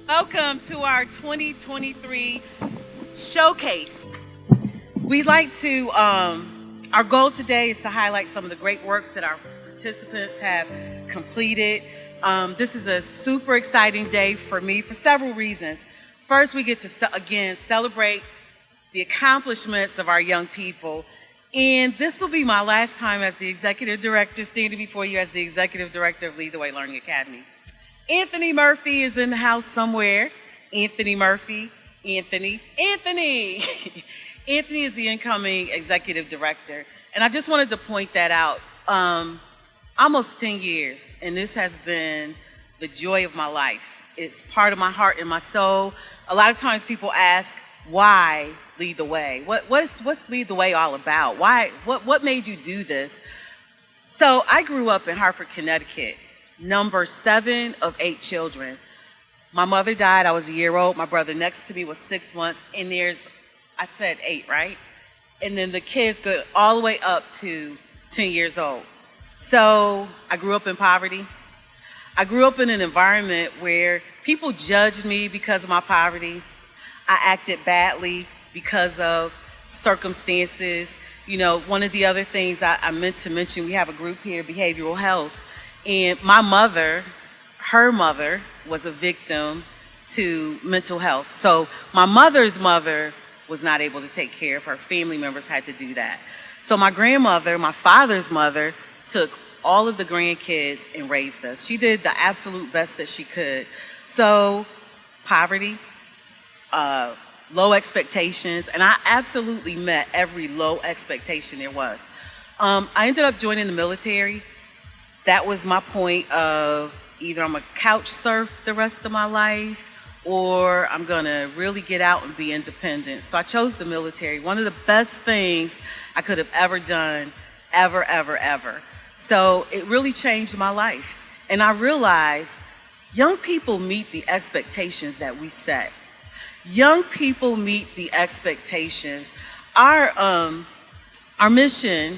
Welcome to our 2023 showcase. We'd like to, our goal today is to highlight some of the great works that our participants have completed. This is a super exciting day for me for several reasons. First, we get to, again, celebrate the accomplishments of our young people. And this will be my last time as the executive director, standing before you as the executive director of Lead the Way Learning Academy. Anthony Murphy is in the house somewhere. Anthony Murphy, Anthony. Anthony is the incoming executive director. And I just wanted to point that out. Almost 10 years, and this has been the joy of my life. It's part of my heart and my soul. A lot of times people ask, why Lead the Way? What's Lead the Way all about? Why? What made you do this? So I grew up in Hartford, Connecticut, number 7 of 8 children. My mother died, I was a year old. My brother next to me was 6 months, and I said 8, right? And then the kids go all the way up to 10 years old. So I grew up in poverty. I grew up in an environment where people judged me because of my poverty. I acted badly because of circumstances. You know, one of the other things I meant to mention, we have a group here, behavioral health, and my mother, her mother, was a victim to mental health. So my mother's mother was not able to take care of her. Family members had to do that. So my grandmother, my father's mother, took all of the grandkids and raised us. She did the absolute best that she could. So poverty, low expectations, and I absolutely met every low expectation there was. I ended up joining the military. That was my point of either I'm gonna couch surf the rest of my life or I'm gonna really get out and be independent. So I chose the military. One of the best things I could have ever done, ever. So it really changed my life. And I realized young people meet the expectations that we set. Young people meet the expectations. Our mission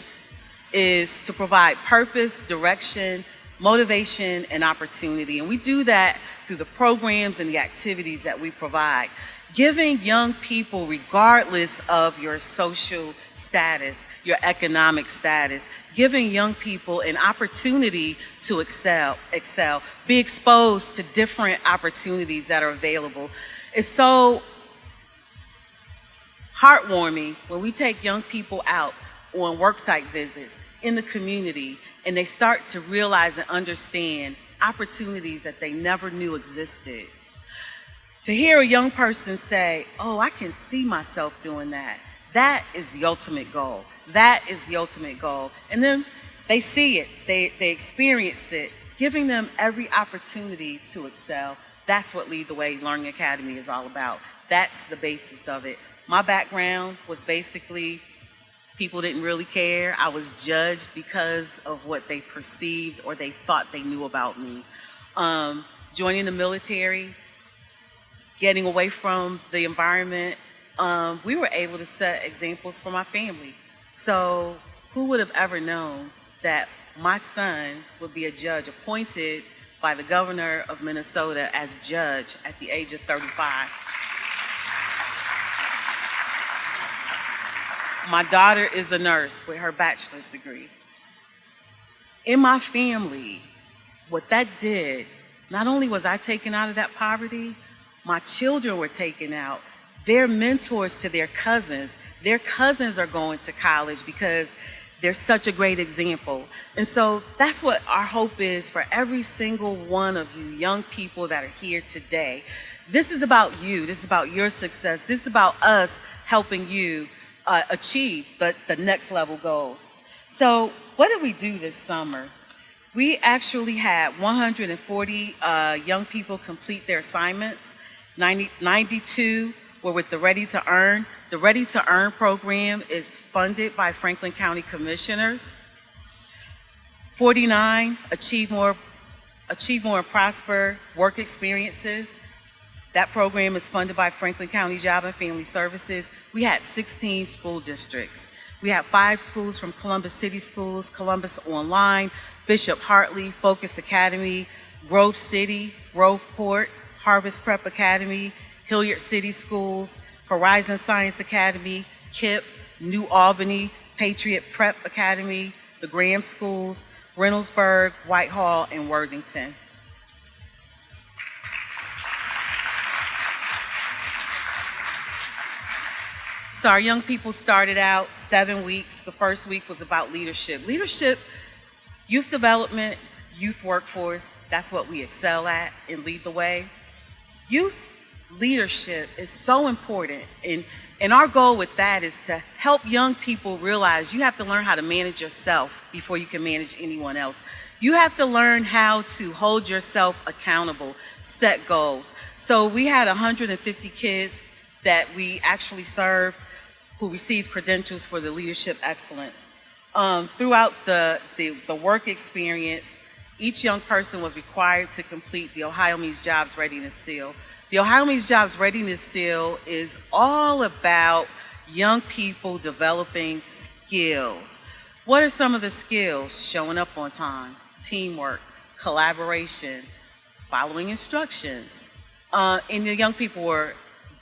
is to provide purpose, direction, motivation, and opportunity. And we do that through the programs and the activities that we provide. Giving young people, regardless of your social status, your economic status, giving young people an opportunity to excel, be exposed to different opportunities that are available. It's so heartwarming when we take young people out on worksite visits in the community and they start to realize and understand opportunities that they never knew existed. To hear a young person say, oh, I can see myself doing that, that is the ultimate goal. That is the ultimate goal. And then they see it, they experience it, giving them every opportunity to excel. That's what Lead the Way Learning Academy is all about. That's the basis of it. My background was basically people didn't really care. I was judged because of what they perceived or they thought they knew about me. Joining the military, getting away from the environment, we were able to set examples for my family. So who would have ever known that my son would be a judge appointed by the governor of Minnesota as judge at the age of 35. My daughter is a nurse with her bachelor's degree. In my family, what that did, not only was I taken out of that poverty, my children were taken out. They're mentors to their cousins. Their cousins are going to college because they're such a great example. And so that's what our hope is for every single one of you young people that are here today. This is about you. This is about your success. This is about us helping you achieve the next level goals. So what did we do this summer? We actually had 140 young people complete their assignments. 92 were with the Ready to Earn. The Ready to Earn program is funded by Franklin County Commissioners. 49 Achieve More and Prosper work experiences. That program is funded by Franklin County Job and Family Services. We had 16 school districts. We had 5 schools from Columbus City Schools, Columbus Online, Bishop Hartley, Focus Academy, Grove City, Groveport, Harvest Prep Academy, Hilliard City Schools, Horizon Science Academy, KIPP, New Albany, Patriot Prep Academy, the Graham Schools, Reynoldsburg, Whitehall, and Worthington. So our young people started out 7 weeks. The first week was about leadership. Leadership, youth development, youth workforce, that's what we excel at and lead the way. Youth leadership is so important, and our goal with that is to help young people realize you have to learn how to manage yourself before you can manage anyone else. You have to learn how to hold yourself accountable, set goals. So we had 150 kids that we actually served who received credentials for the leadership excellence. Throughout the work experience, each young person was required to complete the Ohio Means Jobs Readiness Seal. The Ohio Means Jobs Readiness Seal is all about young people developing skills. What are some of the skills? Showing up on time, teamwork, collaboration, following instructions. And the young people were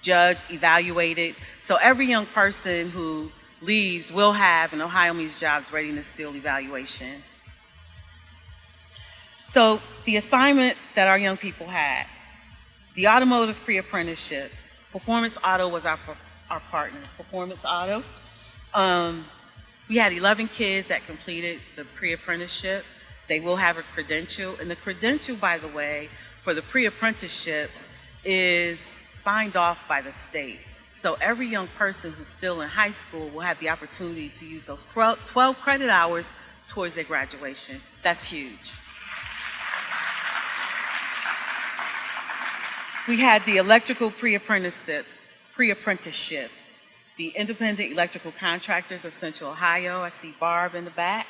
judged, evaluated. So every young person who leaves will have an Ohio Means Jobs Readiness Seal evaluation. So the assignment that our young people had, the automotive pre-apprenticeship, Performance Auto was our partner. Performance Auto. We had 11 kids that completed the pre-apprenticeship. They will have a credential, and the credential, by the way, for the pre-apprenticeships is signed off by the state. So every young person who's still in high school will have the opportunity to use those 12 credit hours towards their graduation. That's huge. We had the electrical pre-apprenticeship, the Independent Electrical Contractors of Central Ohio. I see Barb in the back.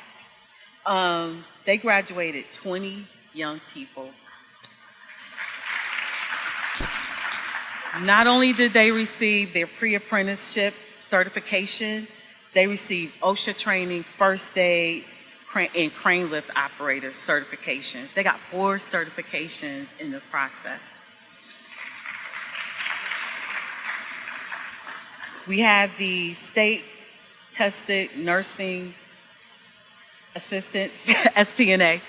They graduated 20 young people. Not only did they receive their pre-apprenticeship certification, they received OSHA training, first aid, and crane lift operator certifications. They got 4 certifications in the process. We have the state tested nursing assistants, STNA.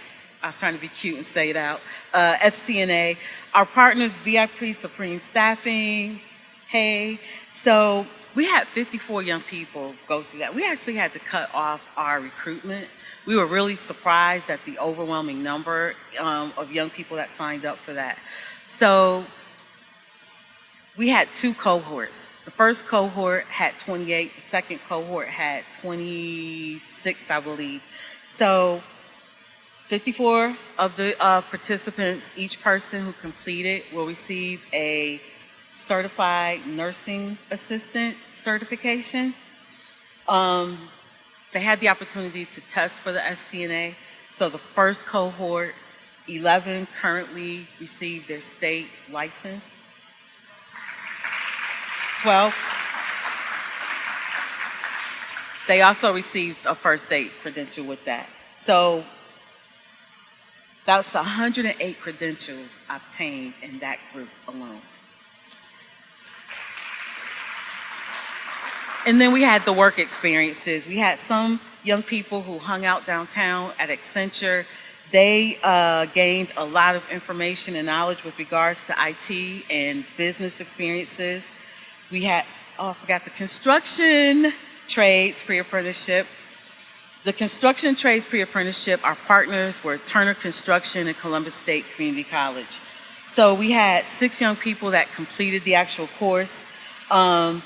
I was trying to be cute and say it out. STNA. Our partners, VIP Supreme Staffing. Hey. So we had 54 young people go through that. We actually had to cut off our recruitment. We were really surprised at the overwhelming number of young people that signed up for that. So we had 2 cohorts. The first cohort had 28. The second cohort had 26, I believe. So 54 of the participants, each person who completed will receive a certified nursing assistant certification. They had the opportunity to test for the STNA. So the first cohort, 11 currently received their state license. 12. They also received a first aid credential with that. So that's 108 credentials obtained in that group alone. And then we had the work experiences. We had some young people who hung out downtown at Accenture. They gained a lot of information and knowledge with regards to IT and business experiences. We had, I forgot the construction trades pre-apprenticeship. The construction trades pre-apprenticeship, our partners were Turner Construction and Columbus State Community College. So we had 6 young people that completed the actual course.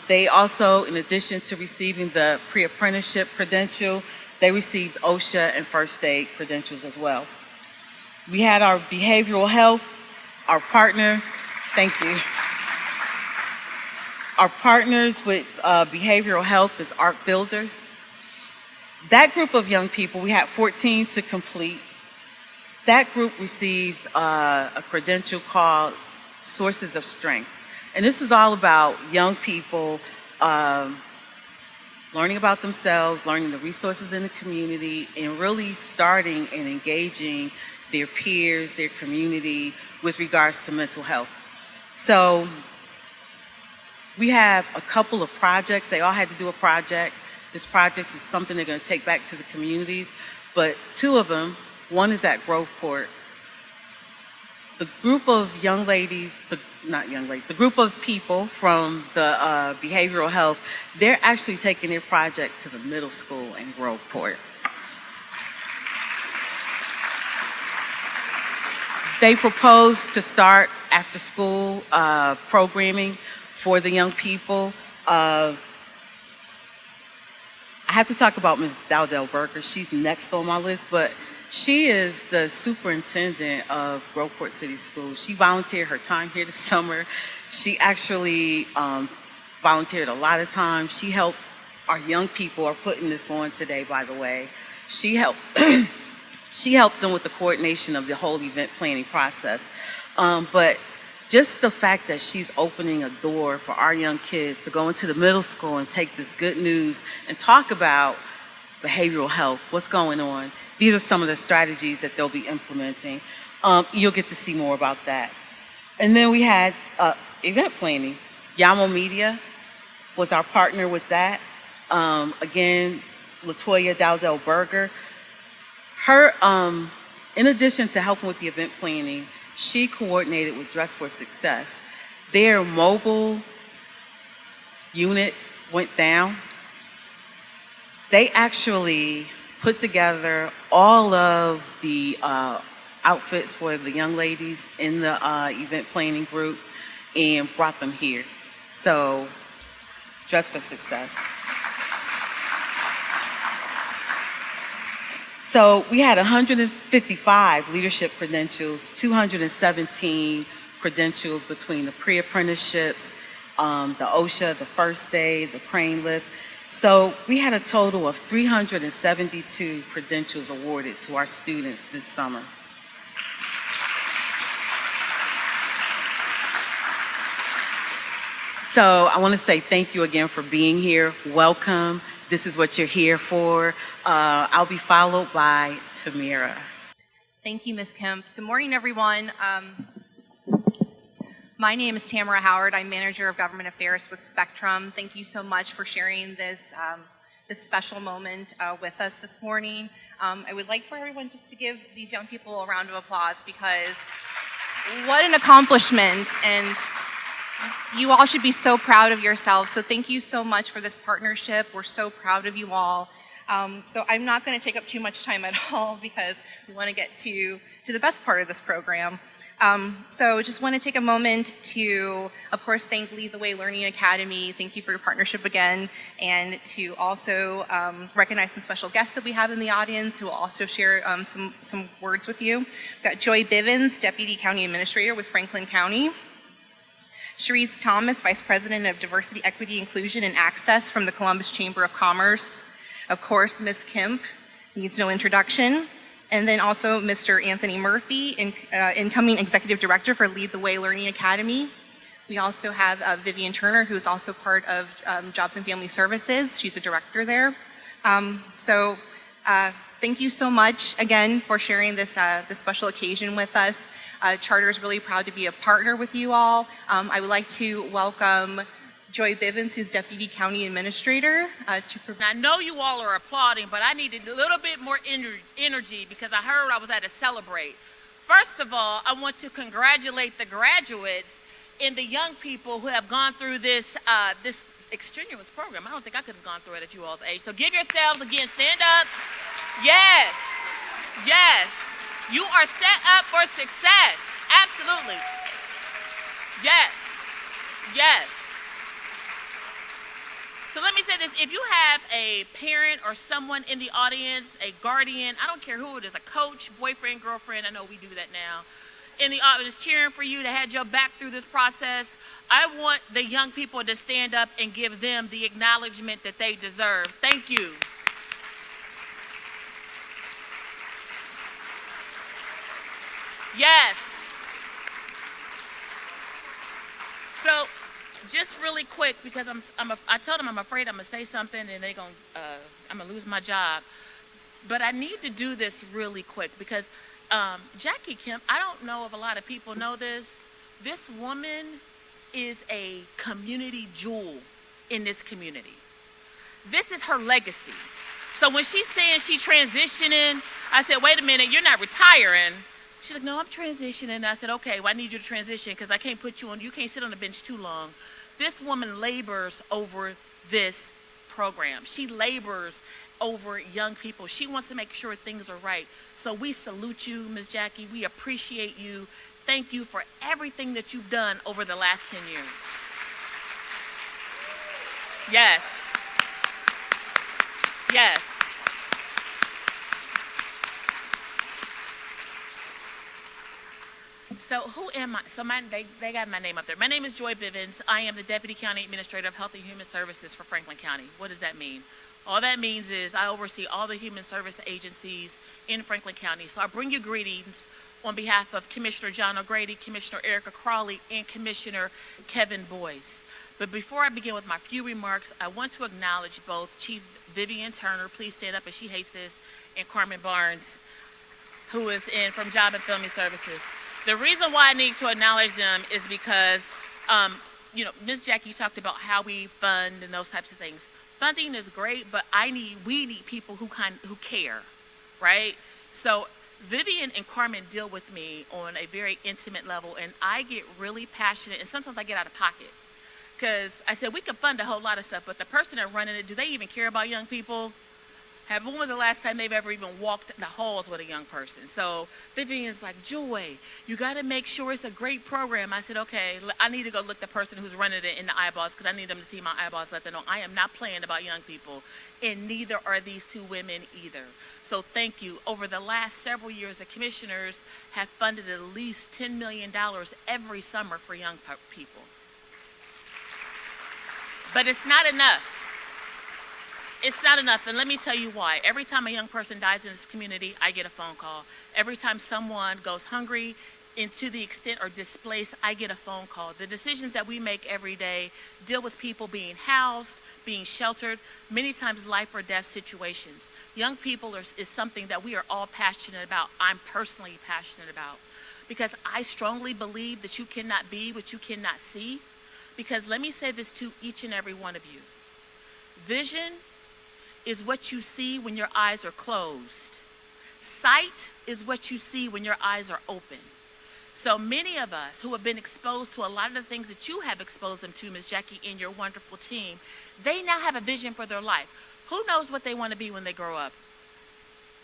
They also, in addition to receiving the pre-apprenticeship credential, they received OSHA and first aid credentials as well. We had our behavioral health, our partner, thank you. Our partners with behavioral health is Arc Builders. That group of young people, we had 14 to complete. That group received a credential called Sources of Strength. And this is all about young people learning about themselves, learning the resources in the community, and really starting and engaging their peers, their community with regards to mental health. So we have a couple of projects. They all had to do a project. This project is something they're going to take back to the communities, but two of them, one is at Groveport. The group of young ladies, the group of people from the behavioral health, they're actually taking their project to the middle school in Groveport. They propose to start after school programming for the young people. I have to talk about Ms. Dowdell Berger. She's next on my list, but she is the superintendent of Groveport City Schools. She volunteered her time here this summer. She actually volunteered a lot of time. She helped our young people are putting this on today, by the way. She helped she helped them with the coordination of the whole event planning process. But just the fact that she's opening a door for our young kids to go into the middle school and take this good news and talk about behavioral health, what's going on. These are some of the strategies that they'll be implementing. You'll get to see more about that. And then we had event planning. Yamo Media was our partner with that. Again, Latoya Dowdell Berger. Her, in addition to helping with the event planning, she coordinated with Dress for Success. Their mobile unit went down. They actually put together all of the outfits for the young ladies in the event planning group and brought them here. So, Dress for Success. So we had 155 leadership credentials, 217 credentials between the pre-apprenticeships, the OSHA, the first aid, the crane lift. So we had a total of 372 credentials awarded to our students this summer. So I want to say thank you again for being here. Welcome. This is what you're here for. I'll be followed by Tamira. Thank you, Ms. Kemp. Good morning, everyone. My name is Tamara Howard. I'm Manager of Government Affairs with Spectrum. Thank you so much for sharing this, this special moment with us this morning. I would like for everyone just to give these young people a round of applause, because what an accomplishment, and you all should be so proud of yourselves. So thank you so much for this partnership. We're so proud of you all. So I'm not going to take up too much time at all, because we want to get to the best part of this program. So just want to take a moment to, of course, thank LTWLA Learning Academy. Thank you for your partnership again, and to also recognize some special guests that we have in the audience who will also share some words with you. We've got Joy Bivens, Deputy County Administrator with Franklin County. Cherise Thomas, Vice President of Diversity, Equity, Inclusion, and Access from the Columbus Chamber of Commerce. Of course, Ms. Kemp needs no introduction. And then also Mr. Anthony Murphy, incoming Executive Director for LTWLA Learning Academy. We also have Vivian Turner, who's also part of Jobs and Family Services. She's a director there. Thank you so much again for sharing this, this special occasion with us. Charter is really proud to be a partner with you all. I would like to welcome Joy Bivens, who's Deputy County Administrator. I know you all are applauding, but I needed a little bit more energy, because I heard I was at a Celebrate. First of all, I want to congratulate the graduates and the young people who have gone through this, this extraneous program. I don't think I could have gone through it at you all's age. So give yourselves, again, stand up. Yes, yes. You are set up for success. Absolutely. Yes, yes. So let me say this. If you have a parent or someone in the audience, a guardian, I don't care who it is, a coach, boyfriend, girlfriend, I know we do that now, in the audience cheering for you, to have your back through this process, I want the young people to stand up and give them the acknowledgement that they deserve. Thank you. Yes. So, just really quick, because I told them I'm afraid I'm gonna say something and I'm gonna lose my job. But I need to do this really quick, because Jackie Kemp, I don't know if a lot of people know this, This woman is a community jewel in this community. This is her legacy. So when she's saying she's transitioning, I said, wait a minute, you're not retiring. She's like, no, I'm transitioning. I said, okay, well, I need you to transition because I can't put you on, you can't sit on the bench too long. This woman labors over this program. She labors over young people. She wants to make sure things are right. So we salute you, Ms. Jackie. We appreciate you. Thank you for everything that you've done over the last 10 years. Yes. Yes. So who am I? So they got my name up there. My name is Joy Bivens. I am the Deputy County Administrator of Health and Human Services for Franklin County. What does that mean? All that means is I oversee all the human service agencies in Franklin County. So I bring you greetings on behalf of Commissioner John O'Grady, Commissioner Erica Crawley, and Commissioner Kevin Boyce. But before I begin with my few remarks, I want to acknowledge both Chief Vivian Turner, please stand up, and she hates this, and Carmen Barnes, who is in from Job and Family Services. The reason why I need to acknowledge them is because, Ms. Jackie talked about how we fund and those types of things. Funding is great, but we need people who care, right? So Vivian and Carmen deal with me on a very intimate level, and I get really passionate, and sometimes I get out of pocket. Because I said we could fund a whole lot of stuff, but the person that's running it, do they even care about young people? When was the last time they've ever even walked the halls with a young person? So Vivian's like, Joy, you got to make sure it's a great program. I said, okay, I need to go look the person who's running it in the eyeballs because I need them to see my eyeballs, let them know I am not playing about young people, and neither are these two women either. So thank you. Over the last several years, the commissioners have funded at least $10 million every summer for young people. But it's not enough. It's not enough, and let me tell you why. Every time a young person dies in this community, I get a phone call. Every time someone goes hungry, and to the extent or displaced, I get a phone call. The decisions that we make every day deal with people being housed, being sheltered, many times life or death situations. Young people is something that we are all passionate about. I'm personally passionate about because I strongly believe that you cannot be what you cannot see. Because let me say this to each and every one of you. Vision is what you see when your eyes are closed. Sight is what you see when your eyes are open. So many of us who have been exposed to a lot of the things that you have exposed them to, Ms. Jackie, and your wonderful team, they now have a vision for their life. Who knows what they want to be when they grow up?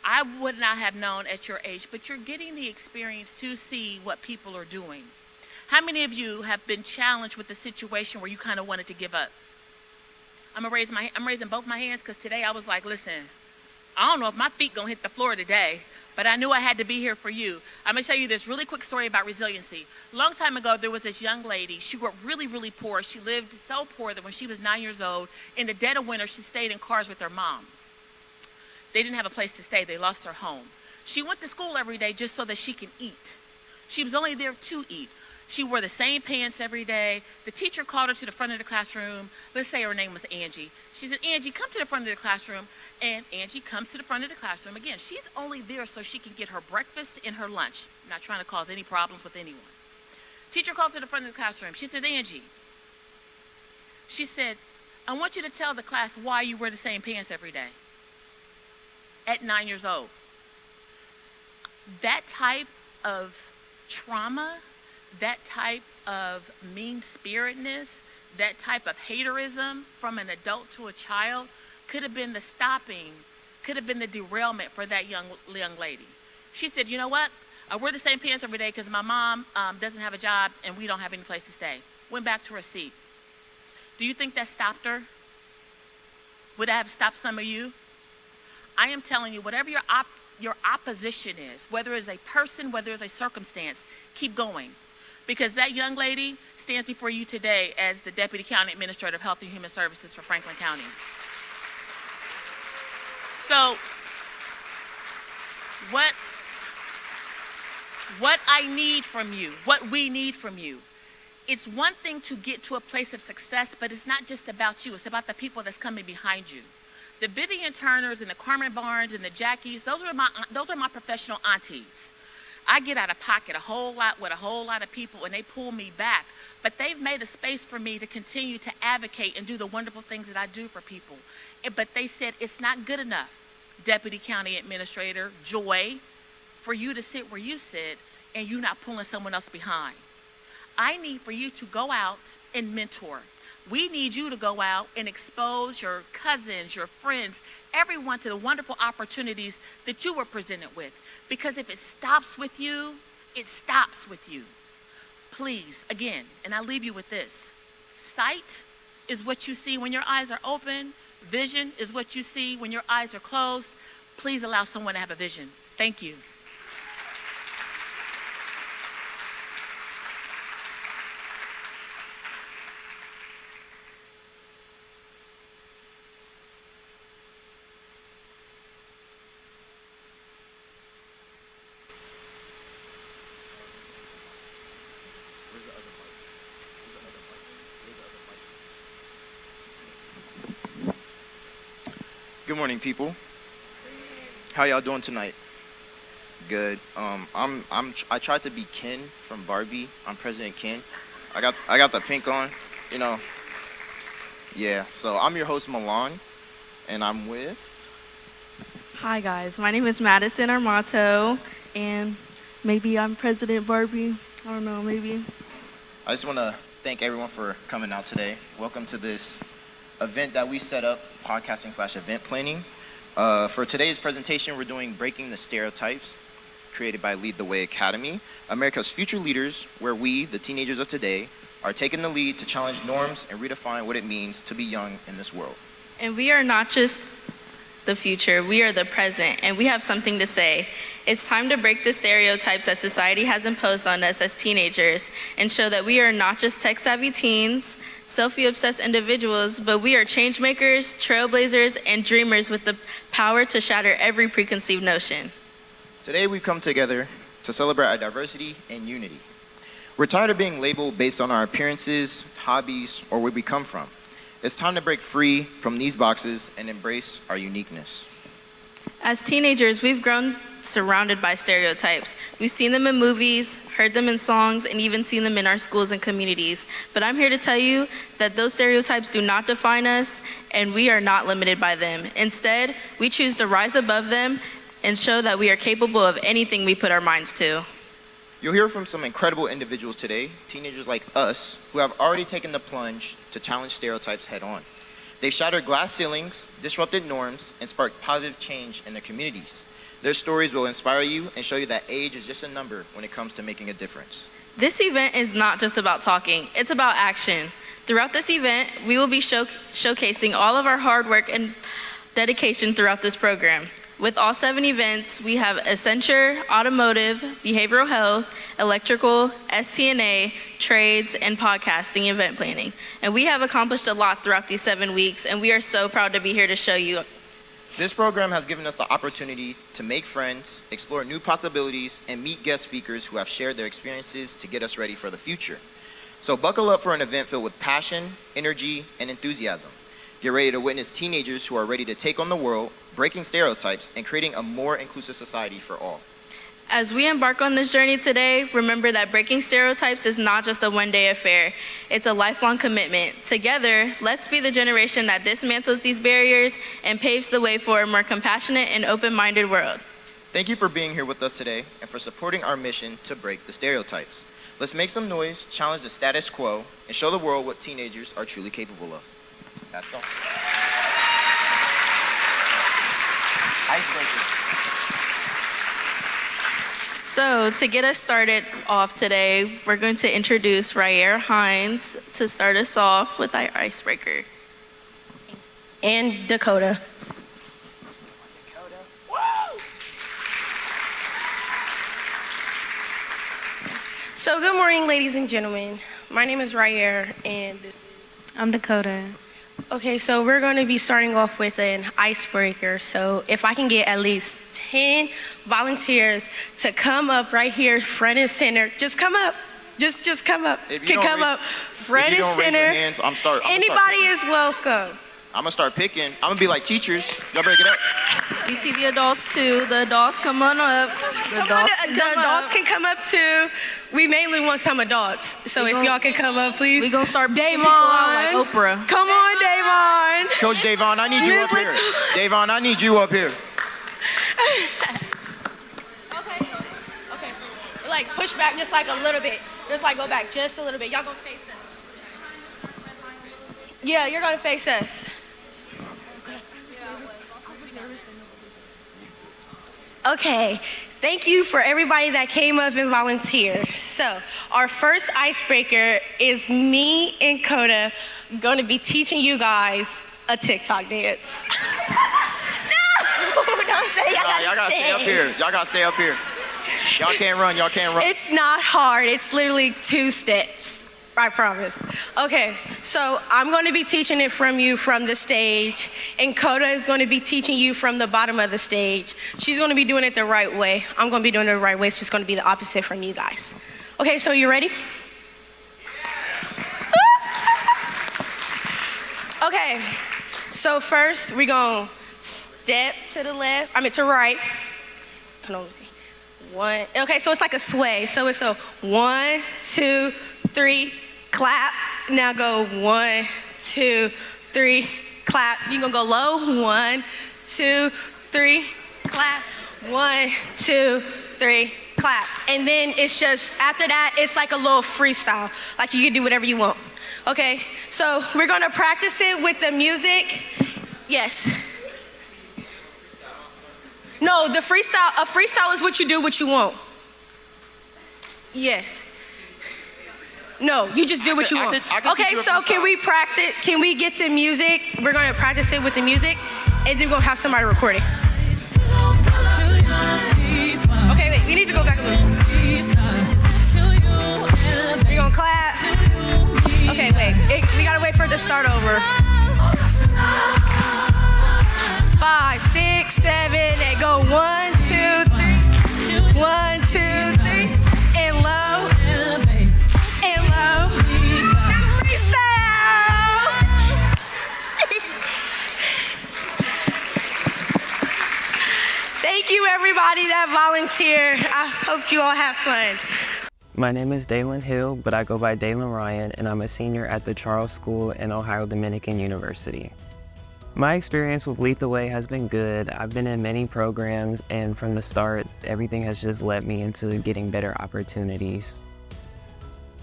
I would not have known at your age, but you're getting the experience to see what people are doing. How many of you have been challenged with the situation where you kind of wanted to give up? I'm raising both my hands because today I was like, listen, I don't know if my feet gonna hit the floor today, but I knew I had to be here for you. I'm gonna show you this really quick story about resiliency. A long time ago, there was this young lady. She grew up really, really poor. She lived so poor that when she was 9 years old, in the dead of winter, she stayed in cars with her mom. They didn't have a place to stay. They lost her home. She went to school every day just so that she can eat. She was only there to eat. She wore the same pants every day. The teacher called her to the front of the classroom. Let's say her name was Angie. She said, Angie, come to the front of the classroom. And Angie comes to the front of the classroom. Again, she's only there so she can get her breakfast and her lunch. I'm not trying to cause any problems with anyone. Teacher called to the front of the classroom. She said, Angie. She said, I want you to tell the class why you wear the same pants every day. At 9 years old. That type of trauma, that type of mean-spiritedness, that type of haterism from an adult to a child could have been the stopping, could have been the derailment for that young lady. She said, you know what? I wear the same pants every day because my mom doesn't have a job and we don't have any place to stay. Went back to her seat. Do you think that stopped her? Would that have stopped some of you? I am telling you, whatever your opposition is, whether it's a person, whether it's a circumstance, keep going. Because that young lady stands before you today as the Deputy County Administrator of Health and Human Services for Franklin County. So, what I need from you, what we need from you, it's one thing to get to a place of success, but it's not just about you. It's about the people that's coming behind you. The Vivian Turners and the Carmen Barnes and the Jackies, those are my professional aunties. I get out of pocket a whole lot with a whole lot of people, and they pull me back. But they've made a space for me to continue to advocate and do the wonderful things that I do for people. But they said it's not good enough, Deputy County Administrator Joy, for you to sit where you sit and you not pulling someone else behind. I need for you to go out and mentor. We need you to go out and expose your cousins, your friends, everyone to the wonderful opportunities that you were presented with. Because if it stops with you, it stops with you. Please, again, and I leave you with this. Sight is what you see when your eyes are open. Vision is what you see when your eyes are closed. Please allow someone to have a vision. Thank you. Good morning, people. How y'all doing tonight? Good. I tried to be Ken from Barbie. I'm President Ken. I got the pink on, you know. Yeah. So I'm your host Milan, and I'm with. Hi guys, my name is Madison Armato, and maybe I'm President Barbie. I don't know, maybe. I just want to thank everyone for coming out today. Welcome to this event that we set up, podcasting/event planning. For today's presentation, we're doing Breaking the Stereotypes, created by Lead the Way Academy, America's future leaders, where we, the teenagers of today, are taking the lead to challenge norms and redefine what it means to be young in this world. And we are not just the future, we are the present, and we have something to say. It's time to break the stereotypes that society has imposed on us as teenagers and show that we are not just tech-savvy teens, selfie-obsessed individuals, but we are change makers, trailblazers, and dreamers with the power to shatter every preconceived notion. Today we've come together to celebrate our diversity and unity. We're tired of being labeled based on our appearances, hobbies, or where we come from. It's time to break free from these boxes and embrace our uniqueness. As teenagers, we've grown surrounded by stereotypes. We've seen them in movies, heard them in songs, and even seen them in our schools and communities. But I'm here to tell you that those stereotypes do not define us, and we are not limited by them. Instead, we choose to rise above them and show that we are capable of anything we put our minds to. You'll hear from some incredible individuals today, teenagers like us, who have already taken the plunge to challenge stereotypes head on. They've shattered glass ceilings, disrupted norms, and sparked positive change in their communities. Their stories will inspire you and show you that age is just a number when it comes to making a difference. This event is not just about talking, it's about action. Throughout this event, we will be showcasing all of our hard work and dedication throughout this program. With all 7 events, we have Accenture, Automotive, Behavioral Health, Electrical, STNA, Trades, and Podcasting event planning. And we have accomplished a lot throughout these 7 weeks, and we are so proud to be here to show you. This program has given us the opportunity to make friends, explore new possibilities, and meet guest speakers who have shared their experiences to get us ready for the future. So buckle up for an event filled with passion, energy, and enthusiasm. Get ready to witness teenagers who are ready to take on the world, breaking stereotypes, and creating a more inclusive society for all. As we embark on this journey today, remember that breaking stereotypes is not just a one-day affair. It's a lifelong commitment. Together, let's be the generation that dismantles these barriers and paves the way for a more compassionate and open-minded world. Thank you for being here with us today and for supporting our mission to break the stereotypes. Let's make some noise, challenge the status quo, and show the world what teenagers are truly capable of. That's all. Icebreaker. So to get us started off today, we're going to introduce Ryer Hines to start us off with our icebreaker. And Dakota. So good morning, ladies and gentlemen. My name is Ryer, and this is... I'm Dakota. Okay, so we're going to be starting off with an icebreaker. So if I can get at least 10 volunteers to come up right here, front and center. Just come up. Just come up. Can come up, front and center. Hands, Anybody is welcome. I'm gonna start picking. I'm gonna be like teachers. Y'all better get up. We see the adults too. The adults come on up. The adults can come up too. We mainly want some adults. So if y'all can come up, please. We gonna start Davon. Like Oprah. Come on, Davon. Coach Davon, I need you up here. Davon, I need you up here. Okay. Like push back just like a little bit. Just like go back just a little bit. Y'all gonna face us. Yeah, you're gonna face us. Okay, thank you for everybody that came up and volunteered. So, our first icebreaker is me and Coda going to be teaching you guys a TikTok dance. No, don't say Y'all gotta stay up here. Y'all gotta stay up here. Y'all can't run. Y'all can't run. It's not hard. It's literally 2 steps. I promise. Okay, so I'm going to be teaching it from you from the stage, and Coda is going to be teaching you from the bottom of the stage. She's going to be doing it the right way. I'm going to be doing it the right way. It's just going to be the opposite from you guys. Okay, so you ready? Okay, so first we're going to step to the left, to right. Hold on, let me see. 1, okay, so it's like a sway. So it's a 1, 2, 3, clap. Now go 1, 2, 3, clap. You're gonna go low. 1, 2, 3, clap. 1, 2, 3, clap. And then it's just, after that, it's like a little freestyle. Like you can do whatever you want. Okay, so we're gonna practice it with the music. Yes. No, a freestyle is what you do what you want. Yes. No, you just do what you want. Okay, so can we practice, can we get the music? We're gonna practice it with the music, and then we're gonna have somebody record it. Okay, wait, we need to go back a little. We're gonna clap. Okay, wait, we gotta wait for it to start over. 5, 6, 7, and go 1, 2, 3. 1, 2, 3, and low, and low. Freestyle. Thank you, everybody that volunteered. I hope you all have fun. My name is Dalen Hill, but I go by Dalen Ryan, and I'm a senior at the Charles School in Ohio Dominican University. My experience with Lead the Way has been good. I've been in many programs, and from the start, everything has just led me into getting better opportunities.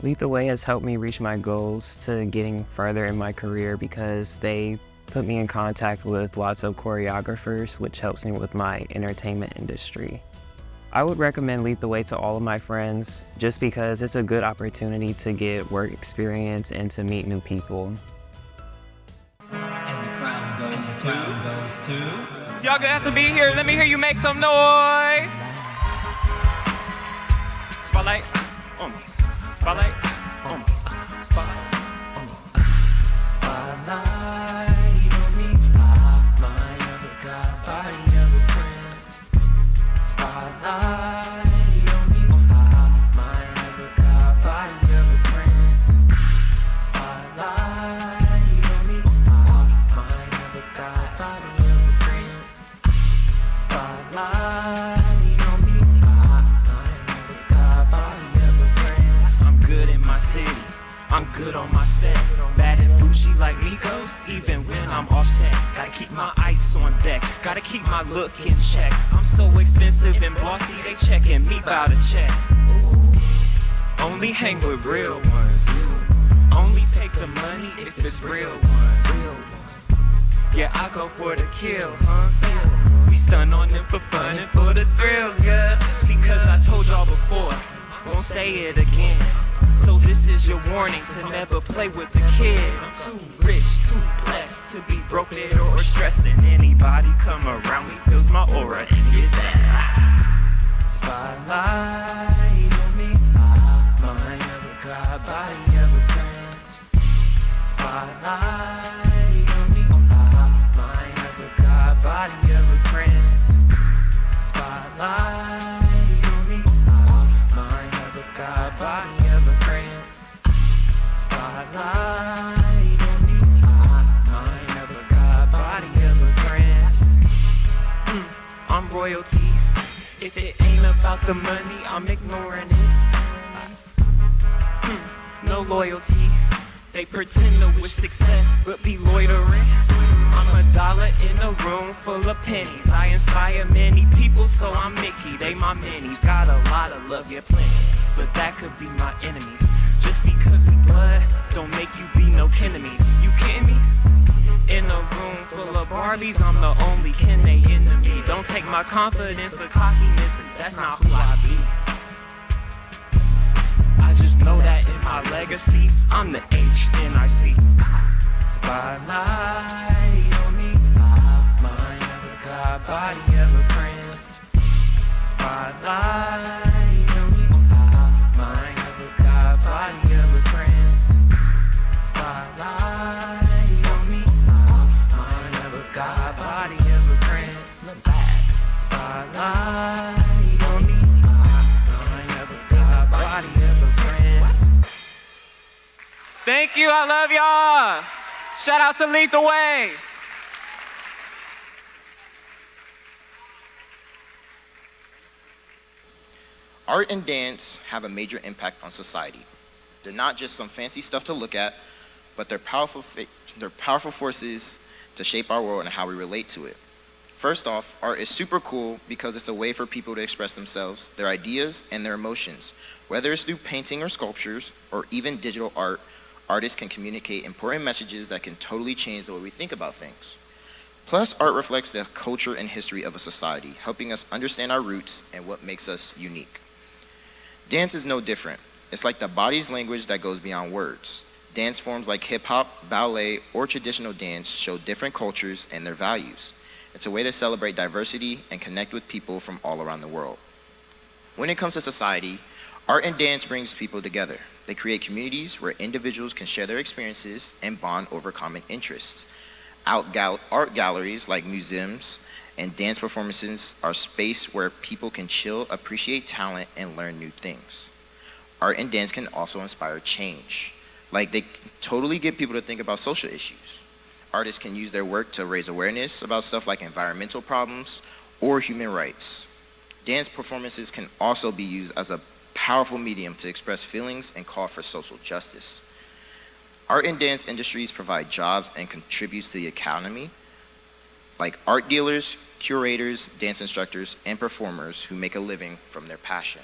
Lead the Way has helped me reach my goals to getting further in my career because they put me in contact with lots of choreographers, which helps me with my entertainment industry. I would recommend Lead the Way to all of my friends just because it's a good opportunity to get work experience and to meet new people. Goes to. Y'all gonna have to be here. Let me hear you make some noise. Spotlight on me. Spotlight on me. Spotlight on me. Spotlight on me. Mind of a god, body of a prince. Spotlight on me. Mind of a god, body of a prince. Spotlight. I'm good on my set, bad and bougie like Migos, even when I'm offset. Gotta keep my ice on deck, gotta keep my look in check. I'm so expensive and bossy, they checking me by the check. Only hang with real ones, only take the money if it's real ones. Yeah, I go for the kill, huh? We stun on them for fun and for the thrills, yeah. See, cause I told y'all before, won't say it again. So this is your warning to never play with the kid. I'm too rich, too blessed to be broken or stressed. And anybody come around me feels my aura and it's that spotlight on me. Mind of a god, body of a prince. Spotlight on me. Mind of a god, body of a prince. Spotlight on me. Mind of a god, body of a prince. Spotlight on me. Mind of a god. loyalty. If it ain't about the money, I'm ignoring it. No loyalty. They pretend to wish success, but be loitering. I'm $1 in a room full of pennies. I inspire many people, so I'm Mickey. They my minis. Got a lot of love, yeah, plenty. But that could be my enemy. Just because we blood, don't make you be no kin to me. You kidding me? In a room full of Barbies, I'm the only kin they enemy. Don't take my confidence for cockiness, cause that's not who I be. I just know that in my legacy, I'm the HNIC. Spotlight on me, mind of a god, body of a prince. Spotlight on me, mind of a god, body of a prince. Spotlight on me, mind of a god, body of a prince. Spotlight on me, mind of a god, body of a prince. Thank you, I love y'all. Shout out to Lead the Way. Art and dance have a major impact on society. They're not just some fancy stuff to look at, but they're powerful forces to shape our world and how we relate to it. First off, art is super cool because it's a way for people to express themselves, their ideas, and their emotions. Whether it's through painting or sculptures, or even digital art, artists can communicate important messages that can totally change the way we think about things. Plus, art reflects the culture and history of a society, helping us understand our roots and what makes us unique. Dance is no different. It's like the body's language that goes beyond words. Dance forms like hip-hop, ballet, or traditional dance show different cultures and their values. It's a way to celebrate diversity and connect with people from all around the world. When it comes to society, art and dance brings people together. They create communities where individuals can share their experiences and bond over common interests. Art galleries like museums and dance performances are space where people can chill, appreciate talent, and learn new things. Art and dance can also inspire change. Like, they totally get people to think about social issues. Artists can use their work to raise awareness about stuff like environmental problems or human rights. Dance performances can also be used as a powerful medium to express feelings and call for social justice. Art and dance industries provide jobs and contributes to the economy, like art dealers, curators, dance instructors, and performers who make a living from their passion.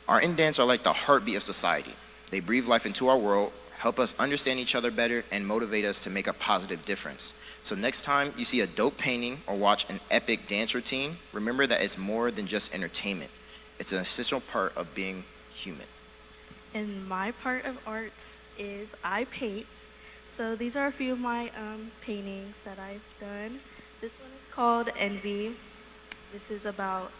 Art and dance are like the heartbeat of society. They breathe life into our world, help us understand each other better, and motivate us to make a positive difference. So next time you see a dope painting or watch an epic dance routine, remember that it's more than just entertainment. It's an essential part of being human. And my part of art is I paint. So these are a few of my paintings that I've done. This one is called Envy. This is about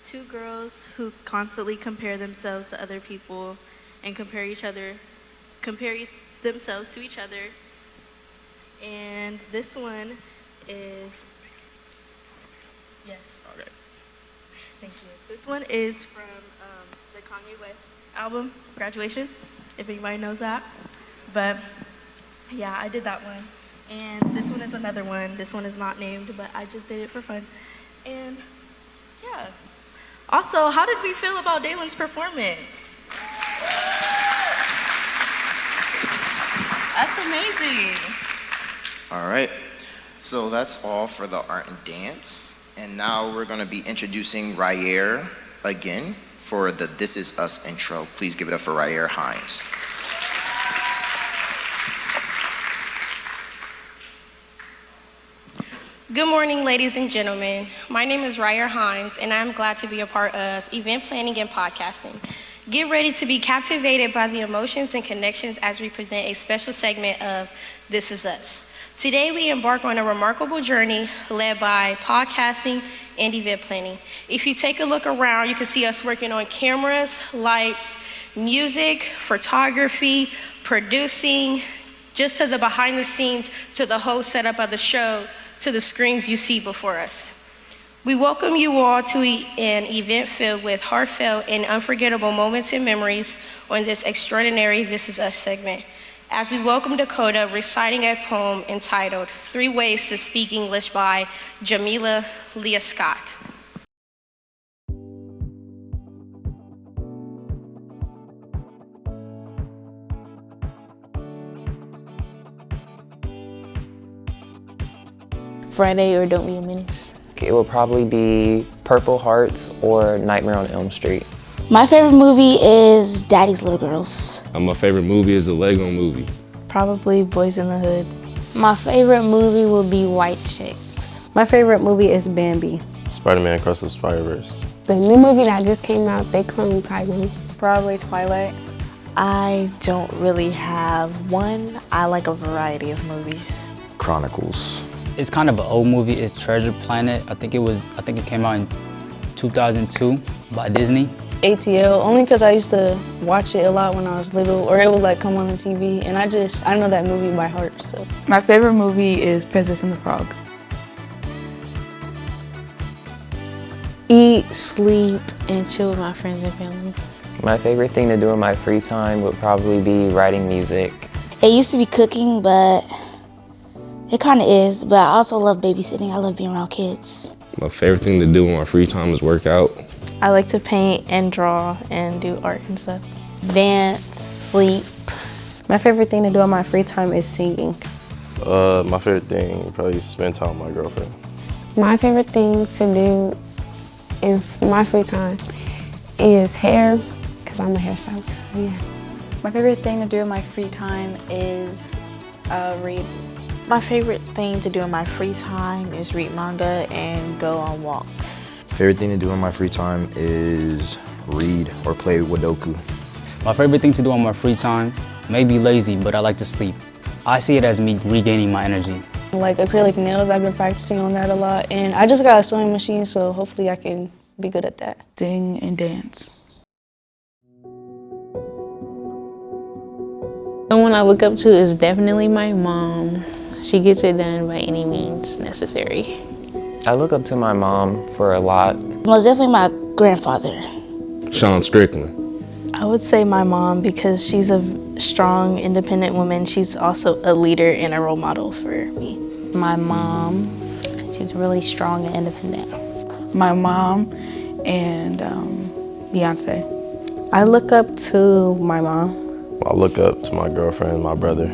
two girls who constantly compare themselves to other people and compare themselves to each other. And this one is, yes. Okay. Thank you. This one is from the Kanye West album, Graduation, if anybody knows that. But yeah, I did that one. And this one is another one. This one is not named, but I just did it for fun. And yeah. Also, how did we feel about Dalen's performance? That's amazing. All right, so that's all for the art and dance. And now we're gonna be introducing Ryer again for the This Is Us intro. Please give it up for Ryer Hines. Good morning, ladies and gentlemen. My name is Ryer Hines, and I'm glad to be a part of event planning and podcasting. Get ready to be captivated by the emotions and connections as we present a special segment of This Is Us. Today, we embark on a remarkable journey led by podcasting and event planning. If you take a look around, you can see us working on cameras, lights, music, photography, producing, just to the behind the scenes, to the whole setup of the show, to the screens you see before us. We welcome you all to an event filled with heartfelt and unforgettable moments and memories on this extraordinary This Is Us segment. as we welcome Dakota reciting a poem entitled 3 Ways to Speak English by Jamila Leah Scott. Friday or Don't Be a Menace. It will probably be Purple Hearts or Nightmare on Elm Street. My favorite movie is Daddy's Little Girls. My favorite movie is a Lego movie. Probably Boys in the Hood. My favorite movie will be White Chicks. My favorite movie is Bambi. Spider-Man Across the Spider-Verse. The new movie that just came out, they cloned Tyrone. Probably Twilight. I don't really have one. I like a variety of movies. Chronicles. It's kind of an old movie. It's Treasure Planet. I think it came out in 2002 by Disney. ATL, only because I used to watch it a lot when I was little, or it would like come on the TV, and I know that movie by heart. So My favorite movie is Princess and the Frog. Eat, sleep, and chill with my friends and family. My favorite thing to do in my free time would probably be writing music. It used to be cooking, but it kind of is. But I also love babysitting. I love being around kids. My favorite thing to do in my free time is work out. I like to paint and draw and do art and stuff. Dance, sleep. My favorite thing to do in my free time is singing. My favorite thing would probably spend time with my girlfriend. My favorite thing to do in my free time is hair, because I'm a hairstylist, so yeah. My favorite thing to do in my free time is read. My favorite thing to do in my free time is read manga and go on walks. Favorite thing to do in my free time is read or play Wadoku. My favorite thing to do on my free time may be lazy, but I like to sleep. I see it as me regaining my energy. Like acrylic nails, I've been practicing on that a lot, and I just got a sewing machine, so hopefully I can be good at that. Sing and dance. Someone I look up to is definitely my mom. She gets it done by any means necessary. I look up to my mom for a lot. Most definitely my grandfather. Sean Strickland. I would say my mom, because she's a strong, independent woman. She's also a leader and a role model for me. My mom, she's really strong and independent. My mom and Beyonce. I look up to my mom. I look up to my girlfriend and my brother.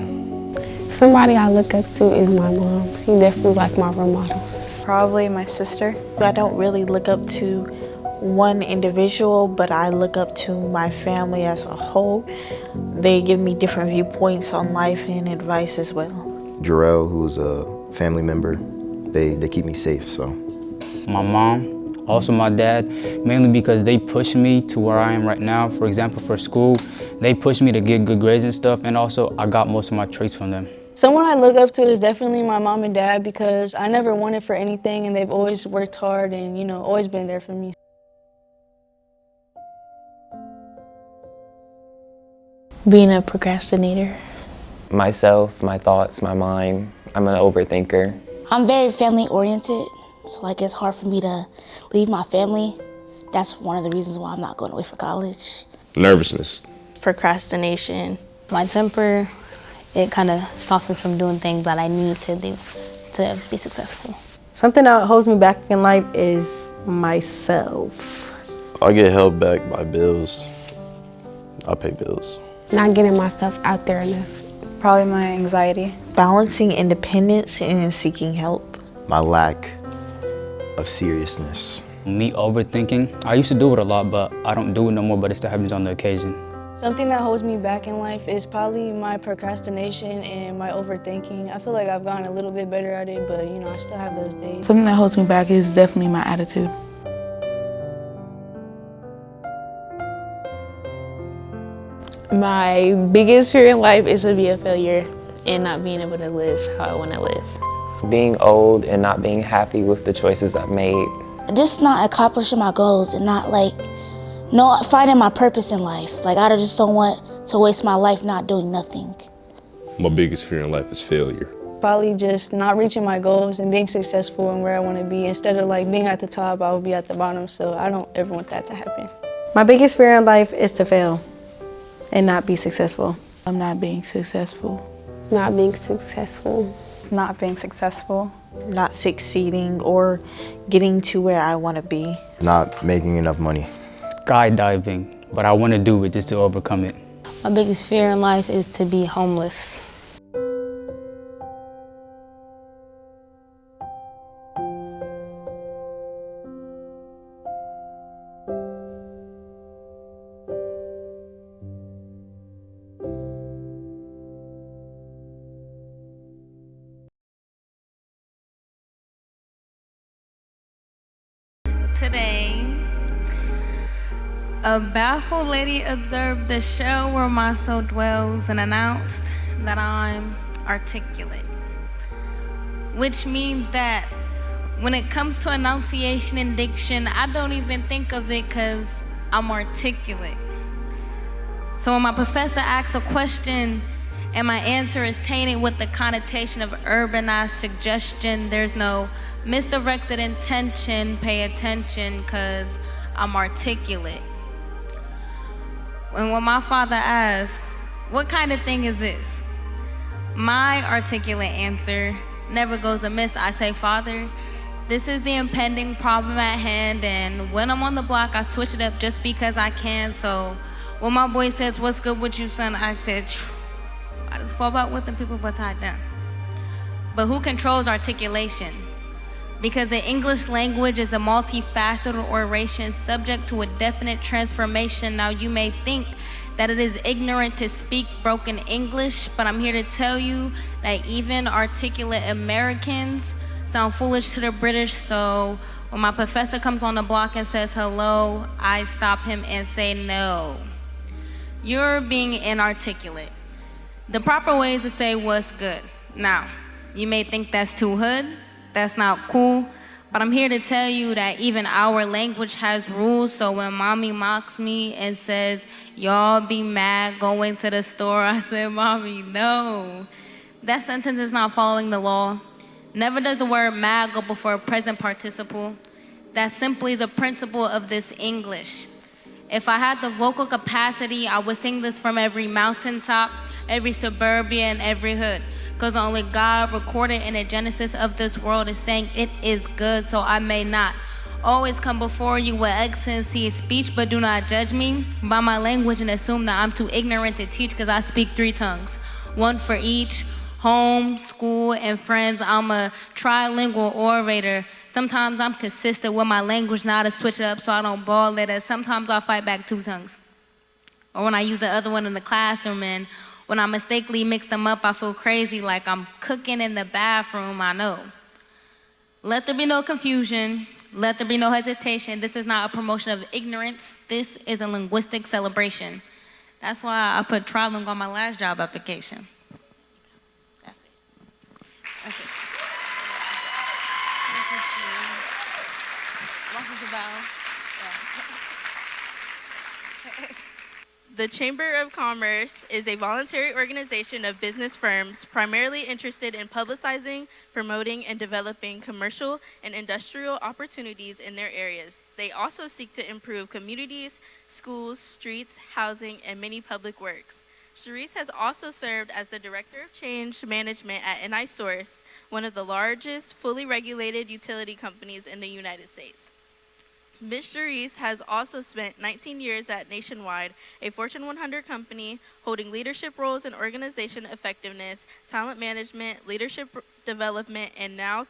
Somebody I look up to is my mom. She definitely like my role model. Probably my sister. I don't really look up to one individual, but I look up to my family as a whole. They give me different viewpoints on life and advice as well. Jarrell, who's a family member, they keep me safe, so. My mom, also my dad, mainly because they push me to where I am right now. For example, for school, they push me to get good grades and stuff, and also I got most of my traits from them. Someone I look up to is definitely my mom and dad, because I never wanted for anything, and they've always worked hard and, always been there for me. Being a procrastinator. Myself, my thoughts, my mind. I'm an overthinker. I'm very family oriented, so it's hard for me to leave my family. That's one of the reasons why I'm not going away for college. Nervousness. Procrastination. My temper, it kind of stops me from doing things that I need to do to be successful. Something that holds me back in life is myself. I get held back by bills. I pay bills. Not getting myself out there enough. Probably my anxiety. Balancing independence and seeking help. My lack of seriousness. Me overthinking. I used to do it a lot, but I don't do it no more, but it still happens on the occasion. Something that holds me back in life is probably my procrastination and my overthinking. I feel like I've gotten a little bit better at it, but I still have those days. Something that holds me back is definitely my attitude. My biggest fear in life is to be a failure and not being able to live how I want to live. Being old and not being happy with the choices I've made. Just not accomplishing my goals and not finding my purpose in life. I just don't want to waste my life not doing nothing. My biggest fear in life is failure. Probably just not reaching my goals and being successful in where I want to be. Instead of being at the top, I would be at the bottom, so I don't ever want that to happen. My biggest fear in life is to fail and not be successful. I'm not being successful. Not being successful. Not being successful. Not succeeding or getting to where I want to be. Not making enough money. Skydiving, but I want to do it just to overcome it. My biggest fear in life is to be homeless. Today, a baffled lady observed the shell where my soul dwells and announced that I'm articulate. Which means that when it comes to enunciation and diction, I don't even think of it because I'm articulate. So when my professor asks a question and my answer is tainted with the connotation of urbanized suggestion, there's no misdirected intention, pay attention, because I'm articulate. And when my father asks, what kind of thing is this? My articulate answer never goes amiss. I say, Father, this is the impending problem at hand, and when I'm on the block, I switch it up just because I can. So when my boy says, what's good with you, son? I said, I just fall about with them people but tied down. But who controls articulation? Because the English language is a multifaceted oration subject to a definite transformation. Now you may think that it is ignorant to speak broken English, but I'm here to tell you that even articulate Americans sound foolish to the British. So when my professor comes on the block and says hello, I stop him and say no. You're being inarticulate. The proper way is to say what's good. Now, you may think that's too hood. That's not cool, but I'm here to tell you that even our language has rules. So when mommy mocks me and says, y'all be mad going to the store, I say, mommy, no. That sentence is not following the law. Never does the word mad go before a present participle. That's simply the principle of this English. If I had the vocal capacity, I would sing this from every mountaintop, every suburbia, and every hood. Because only God recorded in the genesis of this world is saying it is good, so I may not always come before you with excellency of speech, but do not judge me by my language and assume that I'm too ignorant to teach, because I speak 3 tongues, one for each, home, school, and friends. I'm a trilingual orator. Sometimes I'm consistent with my language, now to switch it up so I don't ball it. Sometimes I fight back 2 tongues. Or when I use the other one in the classroom, and when I mistakenly mix them up, I feel crazy like I'm cooking in the bathroom, I know. Let there be no confusion. Let there be no hesitation. This is not a promotion of ignorance. This is a linguistic celebration. That's why I put trilingual on my last job application. That's it. That's it. Welcome to Bow. The Chamber of Commerce is a voluntary organization of business firms primarily interested in publicizing, promoting, and developing commercial and industrial opportunities in their areas. They also seek to improve communities, schools, streets, housing, and many public works. Sharice has also served as the Director of Change Management at NiSource, one of the largest fully regulated utility companies in the United States. Ms. Sharice has also spent 19 years at Nationwide, a Fortune 100 company holding leadership roles in organization effectiveness, talent management, leadership development, and now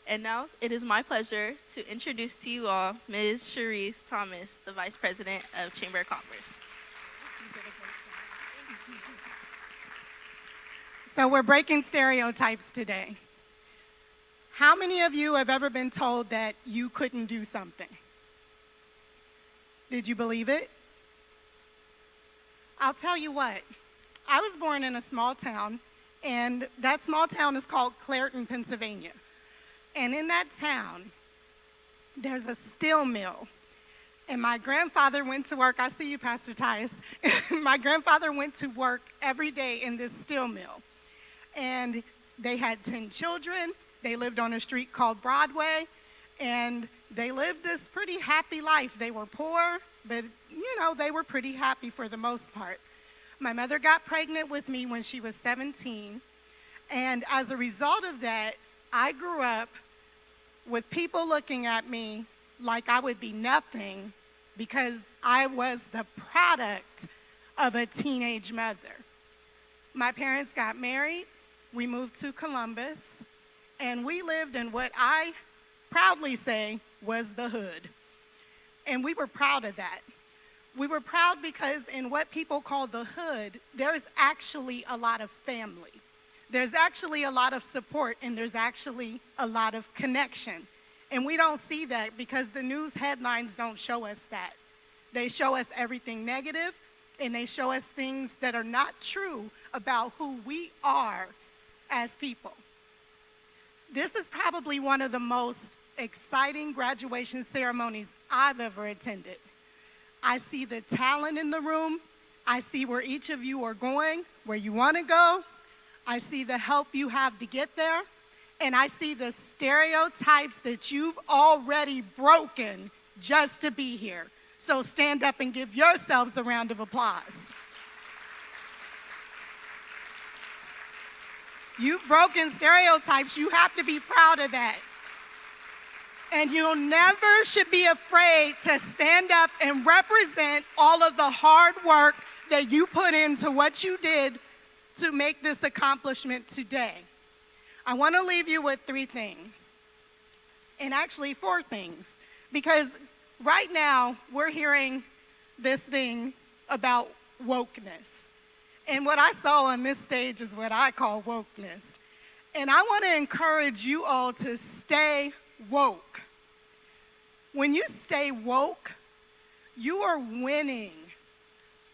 it is my pleasure to introduce to you all Ms. Sharice Thomas, the Vice President of Chamber of Commerce. So we're breaking stereotypes today. How many of you have ever been told that you couldn't do something? Did you believe it? I'll tell you what. I was born in a small town, and that small town is called Clairton, Pennsylvania. And in that town, there's a steel mill. And my grandfather went to work. I see you, Pastor Tyus. My grandfather went to work every day in this steel mill. And they had 10 children. They lived on a street called Broadway. And they lived this pretty happy life. They were poor, but, you know, they were pretty happy for the most part. My mother got pregnant with me when she was 17, and as a result of that, I grew up with people looking at me like I would be nothing because I was the product of a teenage mother. My parents got married, we moved to Columbus, and we lived in what I proudly say was the hood. And we were proud of that. We were proud because in what people call the hood, there's actually a lot of family. There's actually a lot of support, and there's actually a lot of connection. And we don't see that because the news headlines don't show us that. They show us everything negative, and they show us things that are not true about who we are as people. This is probably one of the most exciting graduation ceremonies I've ever attended. I see the talent in the room. I see where each of you are going, where you want to go. I see the help you have to get there. And I see the stereotypes that you've already broken just to be here. So stand up and give yourselves a round of applause. You've broken stereotypes. You have to be proud of that. And you never should be afraid to stand up and represent all of the hard work that you put into what you did to make this accomplishment today. I want to leave you with 3 things, and actually 4 things, because right now we're hearing this thing about wokeness. And what I saw on this stage is what I call wokeness. And I want to encourage you all to stay woke. When you stay woke, you are winning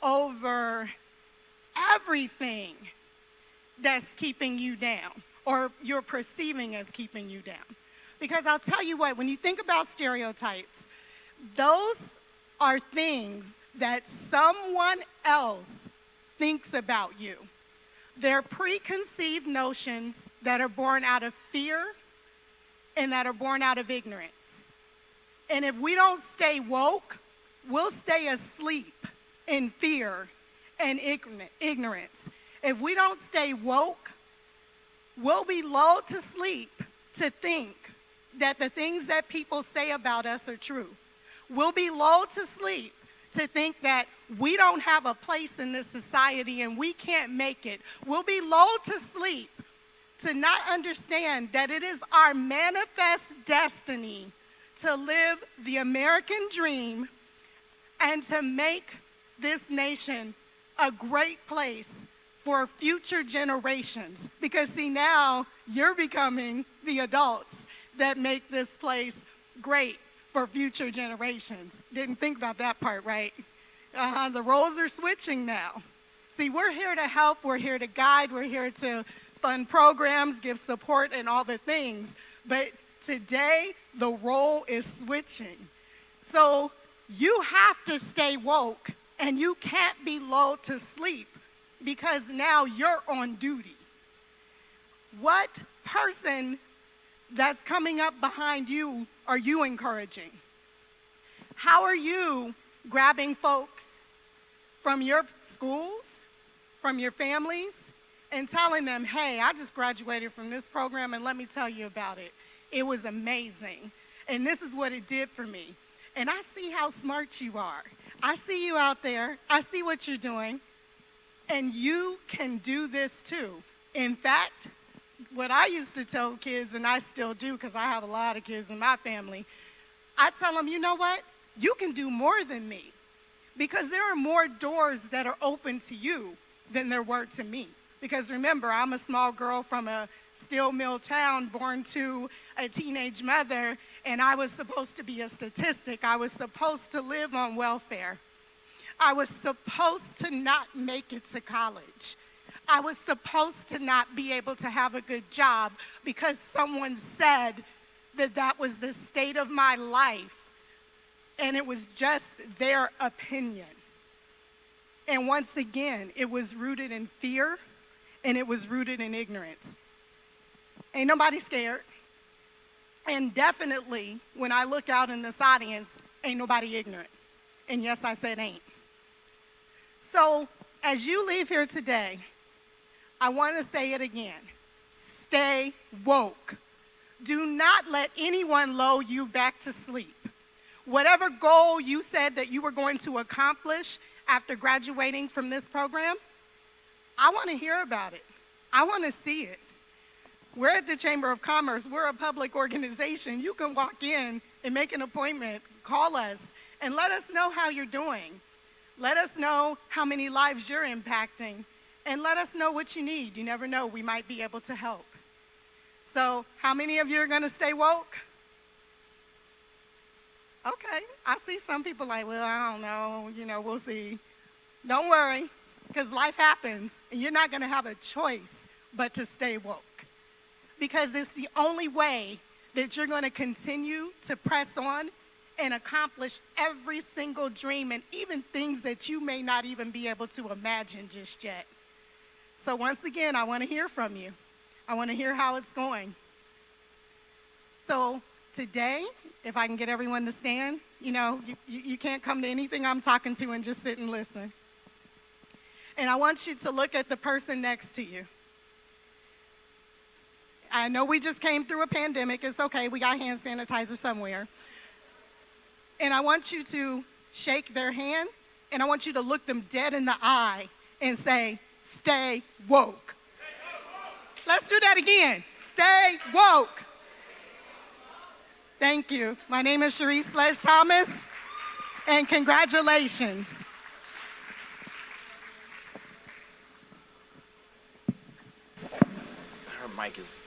over everything that's keeping you down, or you're perceiving as keeping you down. Because I'll tell you what, when you think about stereotypes, those are things that someone else thinks about you. They're preconceived notions that are born out of fear and that are born out of ignorance. And if we don't stay woke, we'll stay asleep in fear and ignorance. If we don't stay woke, we'll be lulled to sleep to think that the things that people say about us are true. We'll be lulled to sleep to think that we don't have a place in this society and we can't make it. We'll be lulled to sleep to not understand that it is our manifest destiny to live the American dream and to make this nation a great place for future generations. Because see, now you're becoming the adults that make this place great for future generations. Didn't think about that part, right? The roles are switching now. See, we're here to help, we're here to guide, we're here to fund programs, give support, and all the things. But today, the role is switching. So you have to stay woke, and you can't be lulled to sleep because now you're on duty. What person that's coming up behind you are you encouraging? How are you grabbing folks from your schools, from your families, and telling them, hey, I just graduated from this program and let me tell you about it. It was amazing. And this is what it did for me. And I see how smart you are. I see you out there. I see what you're doing. And you can do this too. In fact, what I used to tell kids, and I still do because I have a lot of kids in my family, I tell them, you know what? You can do more than me because there are more doors that are open to you than there were to me. Because remember, I'm a small girl from a steel mill town born to a teenage mother, and I was supposed to be a statistic. I was supposed to live on welfare. I was supposed to not make it to college. I was supposed to not be able to have a good job because someone said that that was the state of my life, and it was just their opinion. And once again, it was rooted in fear, and it was rooted in ignorance. Ain't nobody scared. And definitely, when I look out in this audience, ain't nobody ignorant. And yes, I said ain't. So as you leave here today, I want to say it again. Stay woke. Do not let anyone lull you back to sleep. Whatever goal you said that you were going to accomplish after graduating from this program, I want to hear about it. I want to see it. We're at the Chamber of Commerce. We're a public organization. You can walk in and make an appointment, call us, and let us know how you're doing. Let us know how many lives you're impacting, and let us know what you need. You never know, we might be able to help. So, how many of you are going to stay woke? Okay, I see some people like, well, I don't know, we'll see. Don't worry, because life happens, and you're not going to have a choice but to stay woke. Because it's the only way that you're going to continue to press on and accomplish every single dream and even things that you may not even be able to imagine just yet. So once again, I want to hear from you. I want to hear how it's going. So today, if I can get everyone to stand, you can't come to anything I'm talking to and just sit and listen. And I want you to look at the person next to you. I know we just came through a pandemic. It's okay. We got hand sanitizer somewhere. And I want you to shake their hand, and I want you to look them dead in the eye and say, stay woke. Let's do that again. Stay woke. Thank you. My name is Sharice Sledge-Thomas, and congratulations. Her mic is...